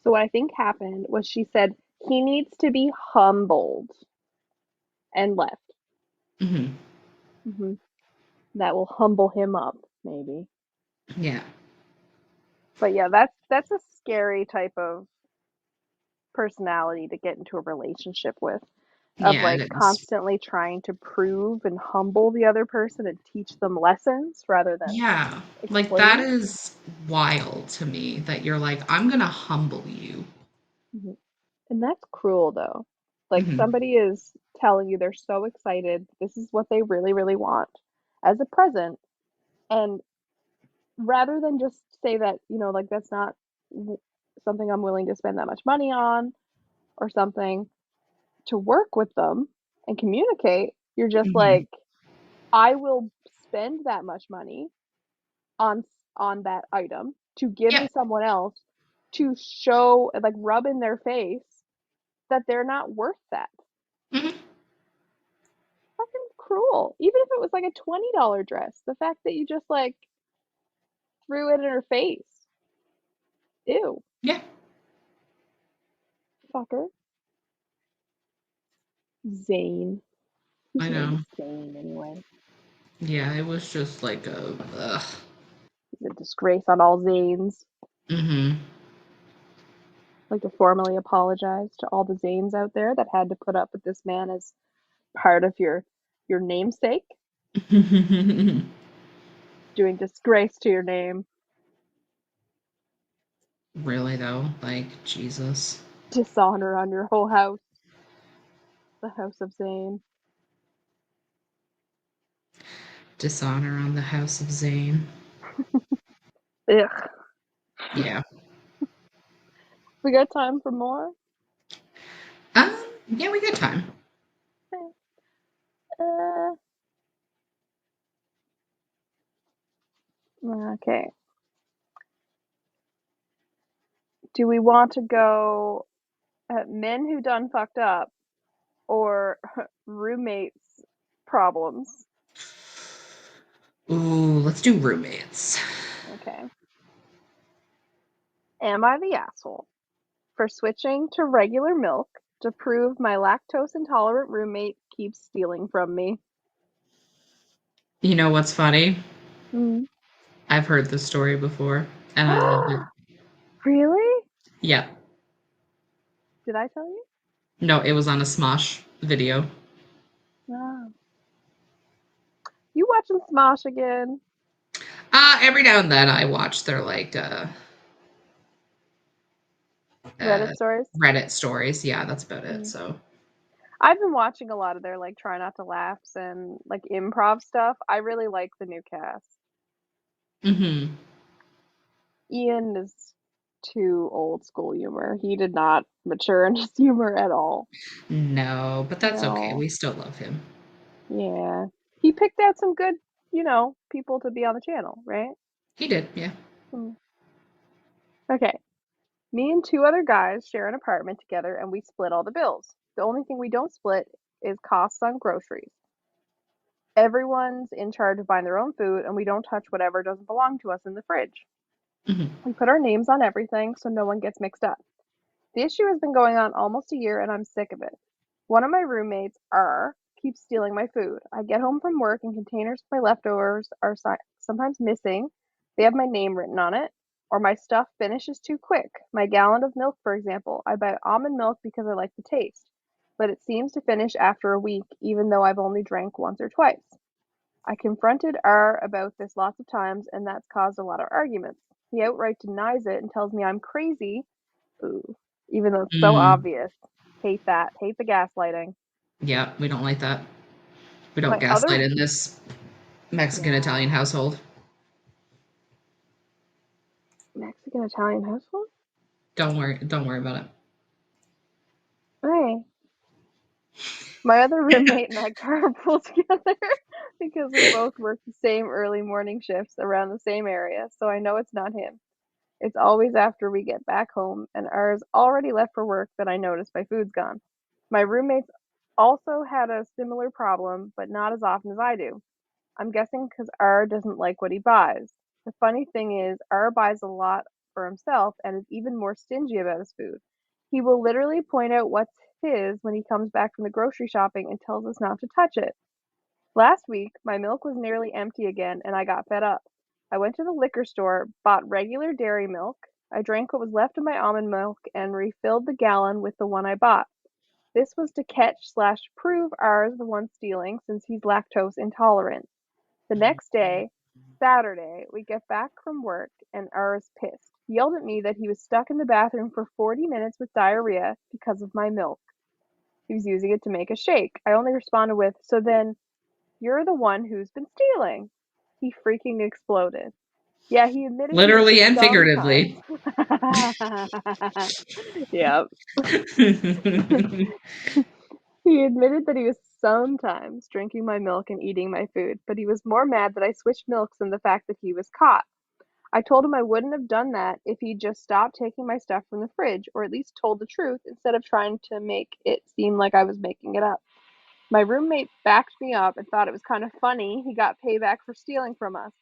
So what I think happened was she said he needs to be humbled and left. Hmm. Hmm. That will humble him up, maybe. Yeah. But yeah, that's a scary type of personality to get into a relationship with, of Yeah, like it is. constantly trying to prove and humble the other person and teach them lessons rather than Yeah. Like that explain. is wild to me that you're like, I'm gonna humble you. Mhm. And that's cruel though. Like Hmm. somebody is telling you they're so excited, this is what they really, really want as a present. And rather than just say that, like that's not something I'm willing to spend that much money on or something to work with them and communicate, you're just Hmm. like, I will spend that much money on on that item to give to Yep. someone else to show like rub in their face that they're not worth that. Hmm. Fucking cruel. Even if it was like a $20 dress, the fact that you just like threw it in her face. Ew, Yeah, fucker. Zane. Whose I name know. is Zane anyway? Yeah, it was just like a ugh. He's a disgrace on all Zanes. Mm-hmm. I'd like to formally apologize to all the Zanes out there that had to put up with this man as part of your namesake, doing disgrace to your name. Really though, like Jesus. Dishonor on your whole house. The House of Zane. Dishonor on the House of Zane. Ugh. Yeah. We got time for more? Um, yeah, we got time. Uh, okay. Do we want to go at men who done fucked up or roommates problems? Ooh, let's do roommates. Okay. Am I the asshole for switching to regular milk to prove my lactose intolerant roommate keeps stealing from me? You know what's funny? Mm. I've heard this story before, and I love it. Really? Yeah. Did I tell you? No, it was on a Smosh video. No. You watching Smosh again? Every now and then I watch their uh Reddit stories? Reddit stories. Yeah, that's about it. Mm. So, I've been watching a lot of their like try not to laughs and like improv stuff. I really like the new cast. hmm Ian is too old school humor. He did not mature in his humor at all. no, but that's okay. No. We still love him. Yeah. He picked out some good, people to be on the channel, right? He did, yeah. Hmm. Okay. Me and two other guys share an apartment together and we split all the bills. The only thing we don't split is costs on groceries. Everyone's in charge of buying their own food and we don't touch whatever doesn't belong to us in the fridge. hmm We put our names on everything so no one gets mixed up. The issue has been going on almost a year and I'm sick of it. One of my roommates, R, keeps stealing my food. I get home from work and containers of my leftovers are sometimes missing. They have my name written on it, or my stuff finishes too quick. My gallon of milk, for example, I buy almond milk because I like the taste, but it seems to finish after a week, even though I've only drank once or twice. I confronted R about this lots of times, and that's caused a lot of arguments. He outright denies it and tells me I'm crazy. Ooh, even though it's so Mm, obvious. Hate that. Hate the gaslighting. yeah, we don't like that. We don't My other gaslight in this Mexican Yeah, Italian household. Mexican Italian household? Don't worry about it. Hey. My other roommate and I carpool together because we both work the same early morning shifts around the same area, so I know it's not him. It's always after we get back home and ours already left for work that I notice my food's gone. My roommates also had a similar problem, but not as often as I do. I'm guessing because R doesn't like what he buys. The funny thing is, R buys a lot for himself and is even more stingy about his food. He will literally point out what's his when he comes back from the grocery shopping and tells us not to touch it. Last week, my milk was nearly empty again and I got fed up. I went to the liquor store, bought regular dairy milk. I drank what was left of my almond milk and refilled the gallon with the one I bought. This was to catch/prove R's the one stealing since he's lactose intolerant. The next day, Saturday, we get back from work and R is pissed. He yelled at me that he was stuck in the bathroom for 40 minutes with diarrhea because of my milk. He was using it to make a shake. I only responded with, "So then you're the one who's been stealing." He freaking exploded. Yeah, he admitted to it Literally and sometimes. figuratively. Yep. He admitted that he was sometimes drinking my milk and eating my food, but he was more mad that I switched milks than the fact that he was caught. I told him I wouldn't have done that if he'd just stopped taking my stuff from the fridge, or at least told the truth instead of trying to make it seem like I was making it up. My roommate backed me up and thought it was kind of funny he got payback for stealing from us.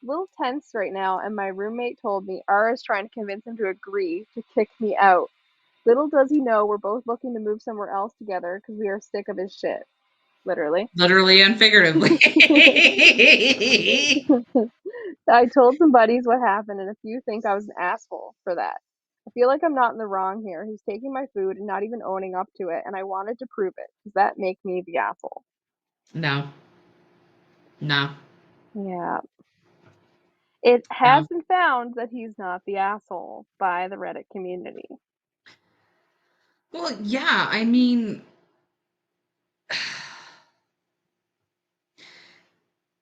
A little tense right now, and my roommate told me Ara's trying to convince him to agree to kick me out. Little does he know we're both looking to move somewhere else together because we are sick of his shit. Literally. Literally and figuratively. I told some buddies what happened, and a few think I was an asshole for that. I feel like I'm not in the wrong here. He's taking my food and not even owning up to it, and I wanted to prove it. Does that make me the asshole? No, no, Yeah. It has no. been found that he's not the asshole by the Reddit community. Well, yeah, I mean,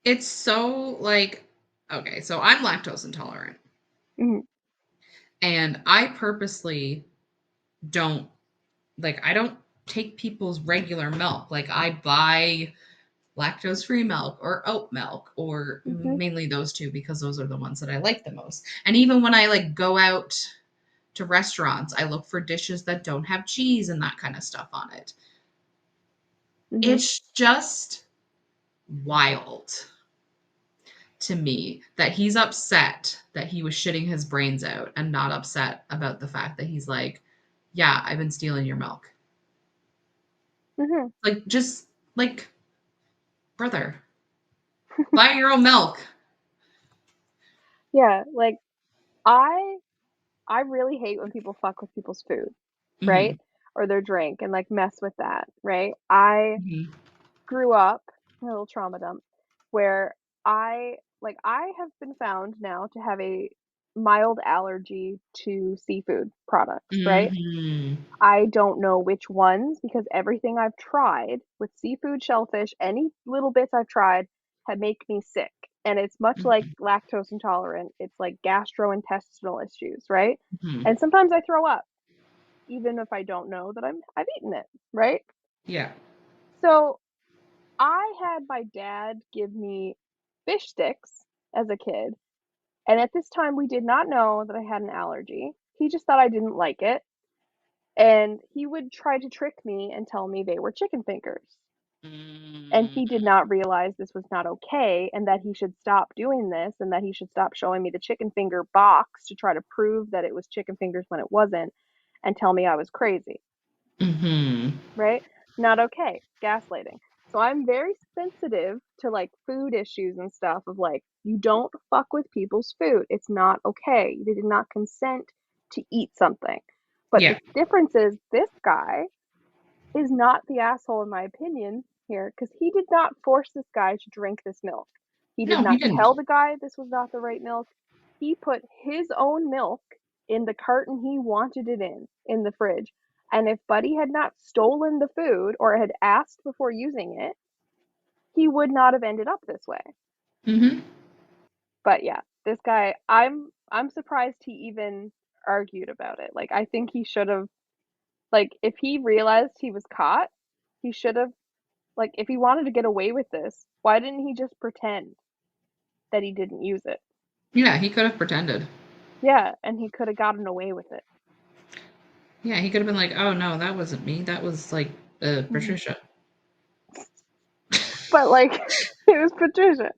it's so like, okay, so I'm lactose intolerant, Mhm. and I purposely don't I don't take people's regular milk. Like, I buy lactose free milk or oat milk, or Mhm. mainly those two because those are the ones that I like the most. And even when I like go out to restaurants, I look for dishes that don't have cheese and that kind of stuff on it. Mhm. It's just wild to me that he's upset that he was shitting his brains out and not upset about the fact that he's like, yeah, I've been stealing your milk. Mhm. Like, just like, brother, buy your own milk. Yeah, like I I really hate when people fuck with people's food, right? Hmm. Or their drink and like mess with that, right? I Hmm. grew up a little trauma dump where I have been found now to have a mild allergy to seafood products, right? Hmm. I don't know which ones because everything I've tried with seafood, shellfish, any little bits I've tried have make me sick. And it's much like Hmm. lactose intolerant. It's like gastrointestinal issues, right? Hmm. And sometimes I throw up, even if I don't know that I've eaten it, right? Yeah. So I had my dad give me fish sticks as a kid, and at this time we did not know that I had an allergy. He just thought I didn't like it, and he would try to trick me and tell me they were chicken fingers. And Mm. he did not realize this was not okay and that he should stop doing this and that he should stop showing me the chicken finger box to try to prove that it was chicken fingers when it wasn't and tell me I was crazy. Hmm. Right? Not okay. Gaslighting. So I'm very sensitive to like food issues and stuff of like, you don't fuck with people's food. It's not okay. They did not consent to eat something. But Yeah. the difference is this guy is not the asshole in my opinion here because he did not force this guy to drink this milk. He did No, he not didn't. tell the guy this was not the right milk. He put his own milk in the carton he wanted it in the fridge. And if Buddy had not stolen the food or had asked before using it, he would not have ended up this way. Hmm. But yeah, this guy, I'm surprised he even argued about it. Like I think he should have like if he realized he was caught, he should have like, if he wanted to get away with this, why didn't he just pretend that he didn't use it? Yeah, he could have pretended. Yeah, and he could have gotten away with it. Yeah, he could have been like, oh no, that wasn't me. That was like Mhm. Patricia. But like, it was Patricia.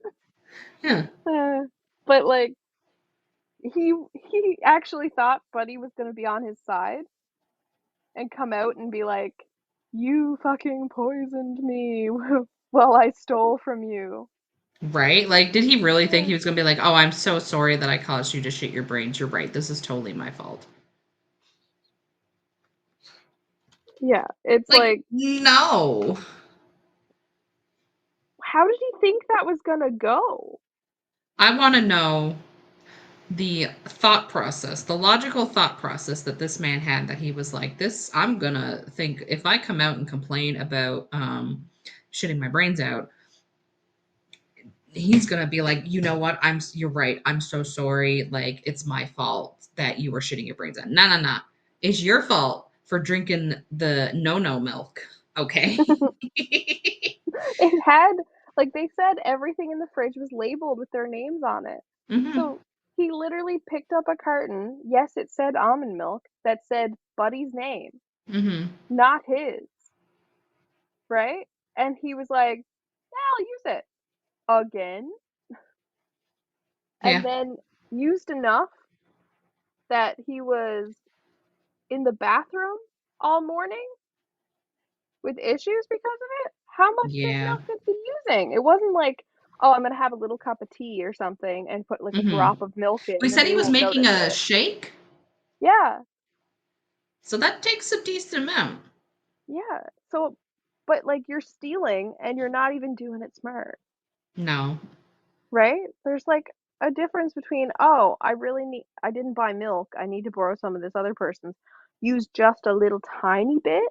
Yeah. Uh, but like, he actually thought Buddy was gonna be on his side and come out and be like, "You fucking poisoned me while I stole from you." Right? Like, did he really think he was going to be like, oh, I'm so sorry that I caused you to shit your brains. You're right. This is totally my fault. Yeah, it's Like, like, no. how did he think that was gonna go? I want to know the thought process, the logical thought process that this man had that he was like, this, I'm going to think if I come out and complain about shitting my brains out, he's gonna be like, you know what? You're right. I'm so sorry. Like, it's my fault that you were shitting your brains out. No, no, no. It's your fault for drinking the no milk. Okay. It had like they said everything in the fridge was labeled with their names on it. Hmm. So he literally picked up a carton. Yes, it said almond milk that said Buddy's name, Hmm. not his, right? And he was like, yeah, I'll use it again. And Yeah. then used enough that he was in the bathroom all morning with issues because of it. How much Yeah. milk is he using? It wasn't like, oh, I'm gonna have a little cup of tea or something and put like a Mhm. drop of milk in We and said we he was won't making notice a it. shake, Yeah, so that takes a decent amount. yeah. So, but like you're stealing and you're not even doing it smart, No. right? There's like a difference between, oh, I didn't buy milk. I need to borrow some of this other person's. Use just a little tiny bit.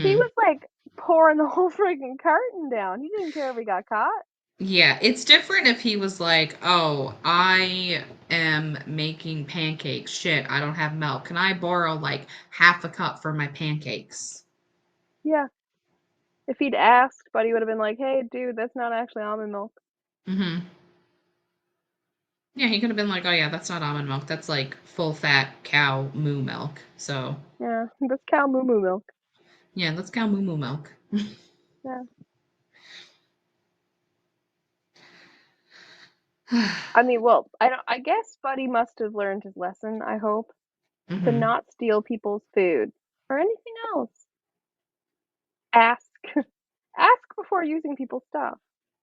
He Mhm. was like pouring the whole freaking carton down. He didn't care if he got caught. Yeah, it's different if he was like, "Oh, I am making pancakes. Shit, I don't have milk. Can I borrow like half a cup for my pancakes?" Yeah. If he'd asked, Buddy would have been like, "Hey, dude, that's not actually almond milk." Mhm. Yeah, he could have been like, "Oh yeah, that's not almond milk. That's like full fat cow moo milk." So, Yeah, that's cow moo moo milk. yeah, that's cow moo moo milk. Yeah. I mean, well, I guess Buddy must have learned his lesson, I hope, to Mhm. not steal people's food or anything else. Ask. Ask before using people's stuff.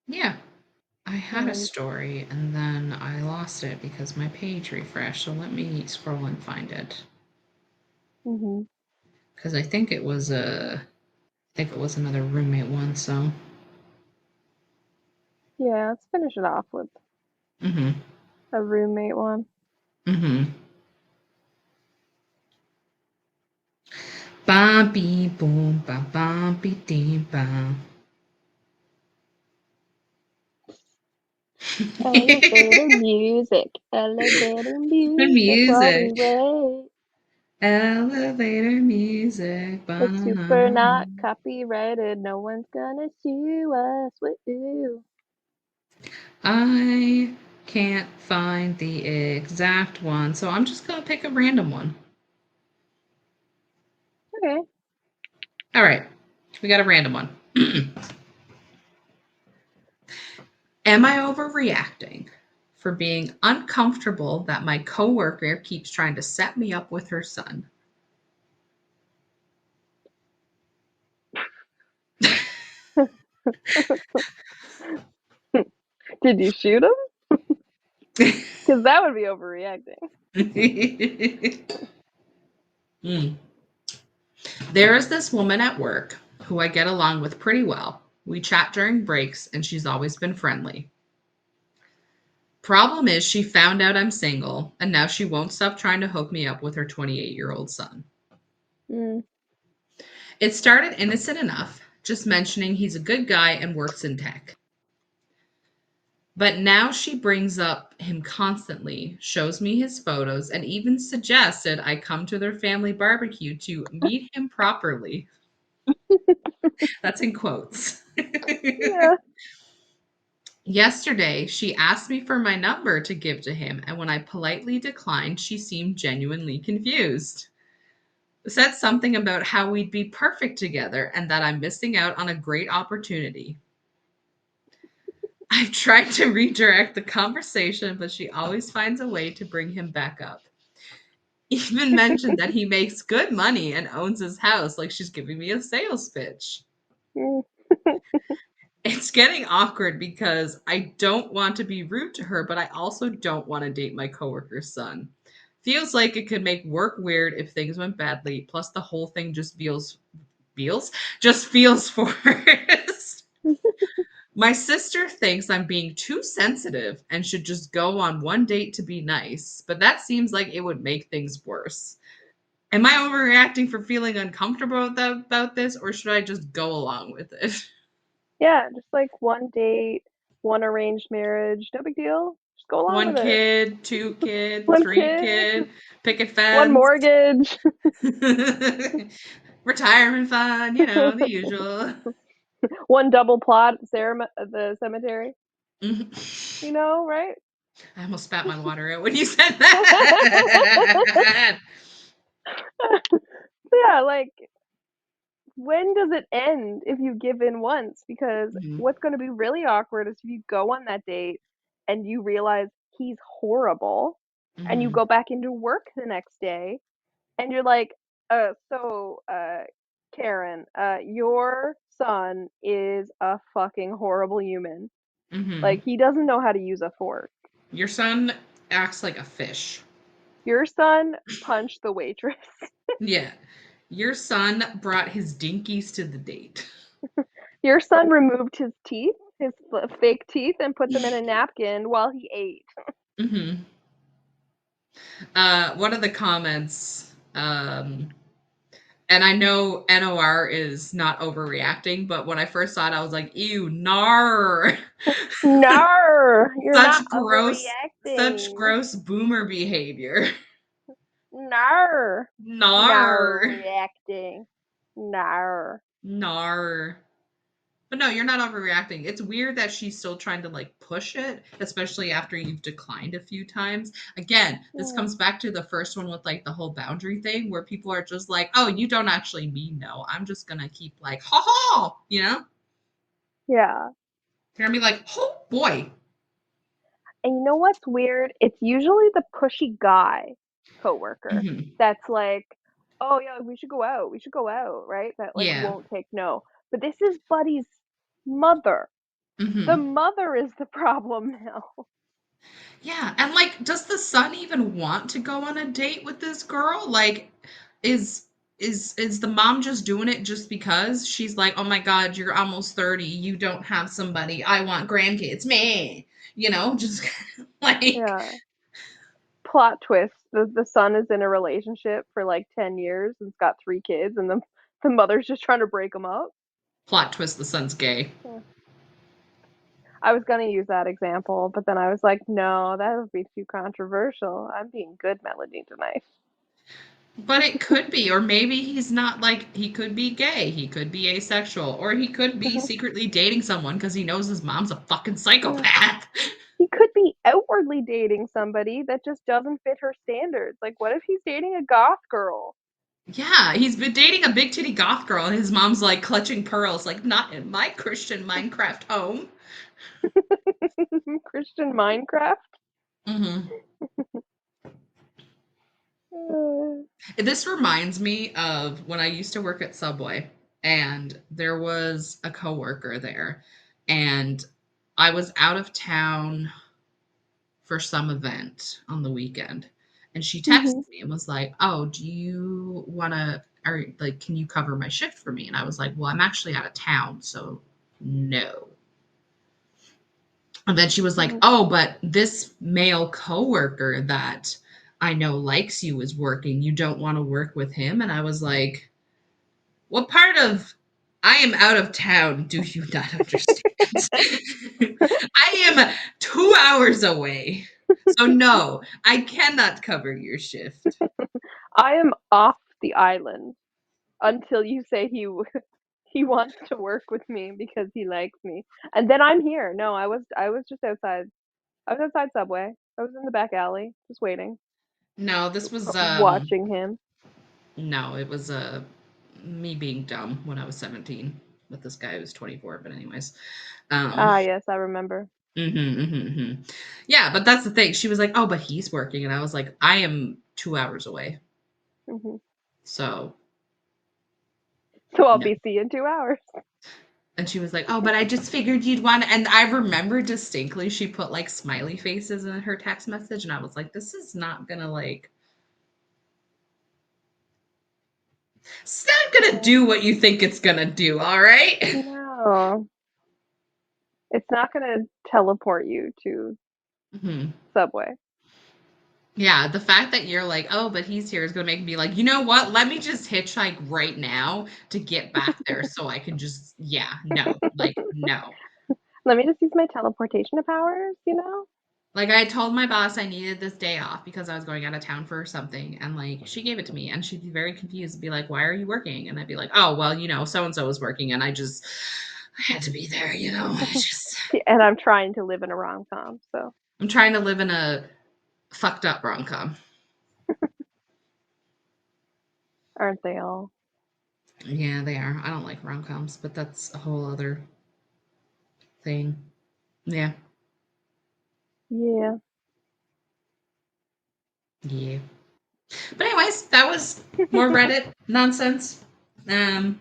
Yeah. I had a And story and then I lost it because my page refreshed. So let me scroll and find it. hmm Because I think it was another roommate one. So, yeah, let's finish it off with mm-hmm, a roommate one. mm-hmm. Ba bee boom ba ba bee dee ba. Elevator music, elevator The music while we music, wait. elevator music. It's super Ba-na-na-na. not copyrighted. No one's gonna sue us. Woo. I can't find the exact one, so I'm just gonna pick a random one. Okay. All right, we got a random one. Am I overreacting for being uncomfortable that my coworker keeps trying to set me up with her son? Did you shoot him? Because that would be overreacting. Hmm. There is this woman at work who I get along with pretty well. We chat during breaks, and she's always been friendly. Problem is, she found out I'm single, and now she won't stop trying to hook me up with her 28-year-old son. Mm, It started innocent enough, just mentioning he's a good guy and works in tech. But now she brings up him constantly, shows me his photos, and even suggested I come to their family barbecue to meet him properly. That's in quotes. yeah. Yesterday, she asked me for my number to give to him, and when I politely declined, she seemed genuinely confused. Said something about how we'd be perfect together and that I'm missing out on a great opportunity. I've tried to redirect the conversation, but she always finds a way to bring him back up. Even mentioned that he makes good money and owns his house, like she's giving me a sales pitch. Mm, It's getting awkward because I don't want to be rude to her, but I also don't want to date my coworker's son. Feels like it could make work weird if things went badly. Plus, the whole thing just feels forced. My sister thinks I'm being too sensitive and should just go on one date to be nice, but that seems like it would make things worse. Am I overreacting for feeling uncomfortable about this, or should I just go along with it? yeah, just like one date, one arranged marriage. No big deal. Just go along One with it. kid, two kid, One three kid, kid, picket one fence, mortgage, retirement fund, the usual. one double plot at the cemetery. Mhm. Right? I almost spat my water out when you said that. Yeah, like when does it end if you give in once? Because Mhm. what's going to be really awkward is if you go on that date and you realize he's horrible and you Mhm. go back into work the next day and you're like, Karen, your son is a fucking horrible human. Mhm. Like, he doesn't know how to use a fork. Your son acts like a fish. Your son punched the waitress. Yeah. Your son brought his dinkies to the date. Your son removed his teeth, his fake teeth, and put them in a napkin while he ate. Mhm. One of the comments, and I know NOR is not overreacting, but when I first saw it, I was like, ew, nar. No, you're not Such overreacting. gross boomer behavior. No, no Nar. reacting. No. Nar. But no, you're not overreacting. It's weird that she's still trying to like push it, especially after you've declined a few times. Again, this Yeah. comes back to the first one with like the whole boundary thing where people are just like, oh, you don't actually mean no. I'm just gonna keep like, ha ha, you know? Yeah. You're gonna be like, oh boy. And you know what's weird? It's usually the pushy guy coworker Hmm. that's like, "Oh yeah, we should go out. We should go out," right? That like Yeah. won't take no. But this is Buddy's mother. The Hmm. mother is the problem now. Yeah. And like, does the son even want to go on a date with this girl? Like, is is the mom just doing it just because she's like, oh my god, you're almost 30, you don't have somebody, I want grandkids, man, just like, Yeah. Plot twist: the son is in a relationship for like 10 years and's got 3 kids, and the mother's just trying to break them up. plot twist, the son's gay. Yeah. I was gonna use that example, but then I was like, no, that would be too controversial. I'm being good, Melody, tonight. But it could be, or maybe he's not, like, he could be gay, he could be asexual, or he could be Mhm. secretly dating someone because he knows his mom's a fucking Yeah. psychopath. He could be outwardly dating somebody that just doesn't fit her standards. Like, what if he's dating a goth girl? Yeah, he's been dating a big titty goth girl, and his mom's like clutching pearls, like, not in my Christian Minecraft home. Christian Minecraft? Hmm. Uh, This reminds me of when I used to work at Subway, and there was a coworker there, and I was out of town for some event on the weekend, and she mhm, texted me and was like, "Oh, do you want to, or like, can you cover my shift for me?" And I was like, "Well, I'm actually out of town, so no." And then she was like, mhm. "Oh, but this male coworker that I know likes you is working. You don't want to work with him?" And I was like, "What part of I am out of town do you not understand? I am 2 hours away. So no, I cannot cover your shift." I am off the island until you say he wants to work with me because he likes me, and then I'm here. No, I was just outside. I was outside Subway. I was in the back alley, just waiting, No, this was watching him. no, it was me being dumb when I was 17 with this guy who was 24, but anyways. Um Ah, yes, I remember. mhm, mhm, mhm. Yeah, but that's the thing. She was like, "Oh, but he's working." And I was like, "I am 2 hours away." Mhm. So, So I'll no. be see you in 2 hours. And she was like, "Oh, but I just figured you'd want," and I remember distinctly she put like smiley faces in her text message, and I was like, "This is not gonna like it's not gonna Yeah. do what you think it's gonna do, all right?" No, it's not gonna teleport you to Mhm. Subway. Yeah, the fact that you're like, "Oh, but he's here," is gonna make me like, "You know what? Let me just hitchhike right now to get back there so I can just," yeah, no, like, no. Let me just use my teleportation powers, you know? Like, I told my boss I needed this day off because I was going out of town for something, and, like, she gave it to me, and she'd be very confused and be like, "Why are you working?" And I'd be like, "Oh, well, so and so was working, and I had to be there, you know? I just And I'm trying to live in a rom-com, so I'm trying to live in a fucked up rom-com." aren't they all? Yeah, they are. I don't like rom-coms, but that's a whole other thing. Yeah. Yeah. Yeah. But anyways, that was more Reddit nonsense. Um,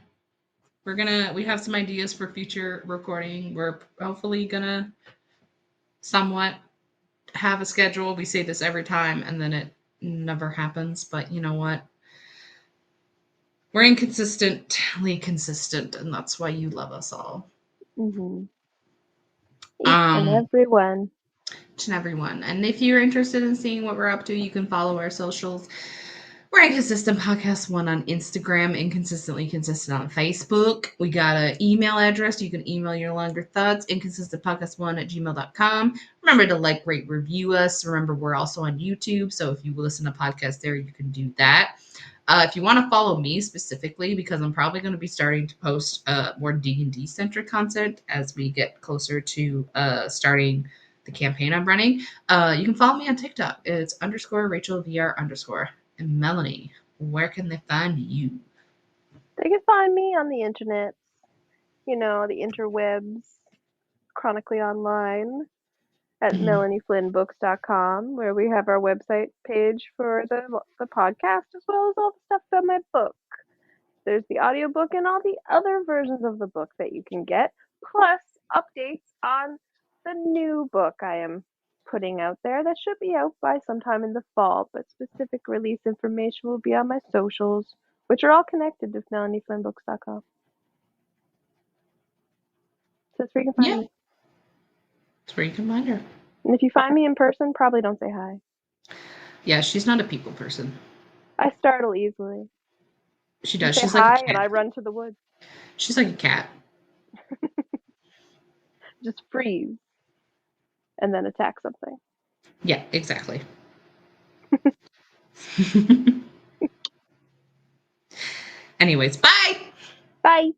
we have some ideas for future recording. We're hopefully gonna somewhat have a schedule. We say this every time and then it never happens, but you know what? We're inconsistently consistent, and that's why you love us all. Mm-hmm. Each and Um, every one. each and every one. And if you're interested in seeing what we're up to, you can follow our socials. We're Inconsistent Podcast 1 on Instagram, Inconsistently Consistent on Facebook. We got an email address. You can email your longer thoughts, inconsistentpodcast1@gmail.com. Remember to like, rate, review us. Remember, we're also on YouTube. So if you listen to podcasts there, you can do that. If you want to follow me specifically, because I'm probably going to be starting to post more D&D centric content as we get closer to starting the campaign I'm running, you can follow me on TikTok. It's _RachelVR_. And Melanie, where can they find you? They can find me on the internet, the interwebs, chronically online at melanieflynnbooks.com, where we have our website page for the podcast as well as all the stuff about my book. There's the audiobook and all the other versions of the book that you can get, plus updates on the new book I am putting out there that should be out by sometime in the fall, but specific release information will be on my socials, which are all connected to melanieflynnbooks.com. So that's where you can find Yeah, me. that's where you can find her. And if you find me in person, probably don't say hi. Yeah, she's not a people person. I startle easily. She You does. say She's like a hi, and cat. I run to the woods. She's like a cat. Just freeze and then attack something. Yeah, exactly. Anyways, bye. Bye.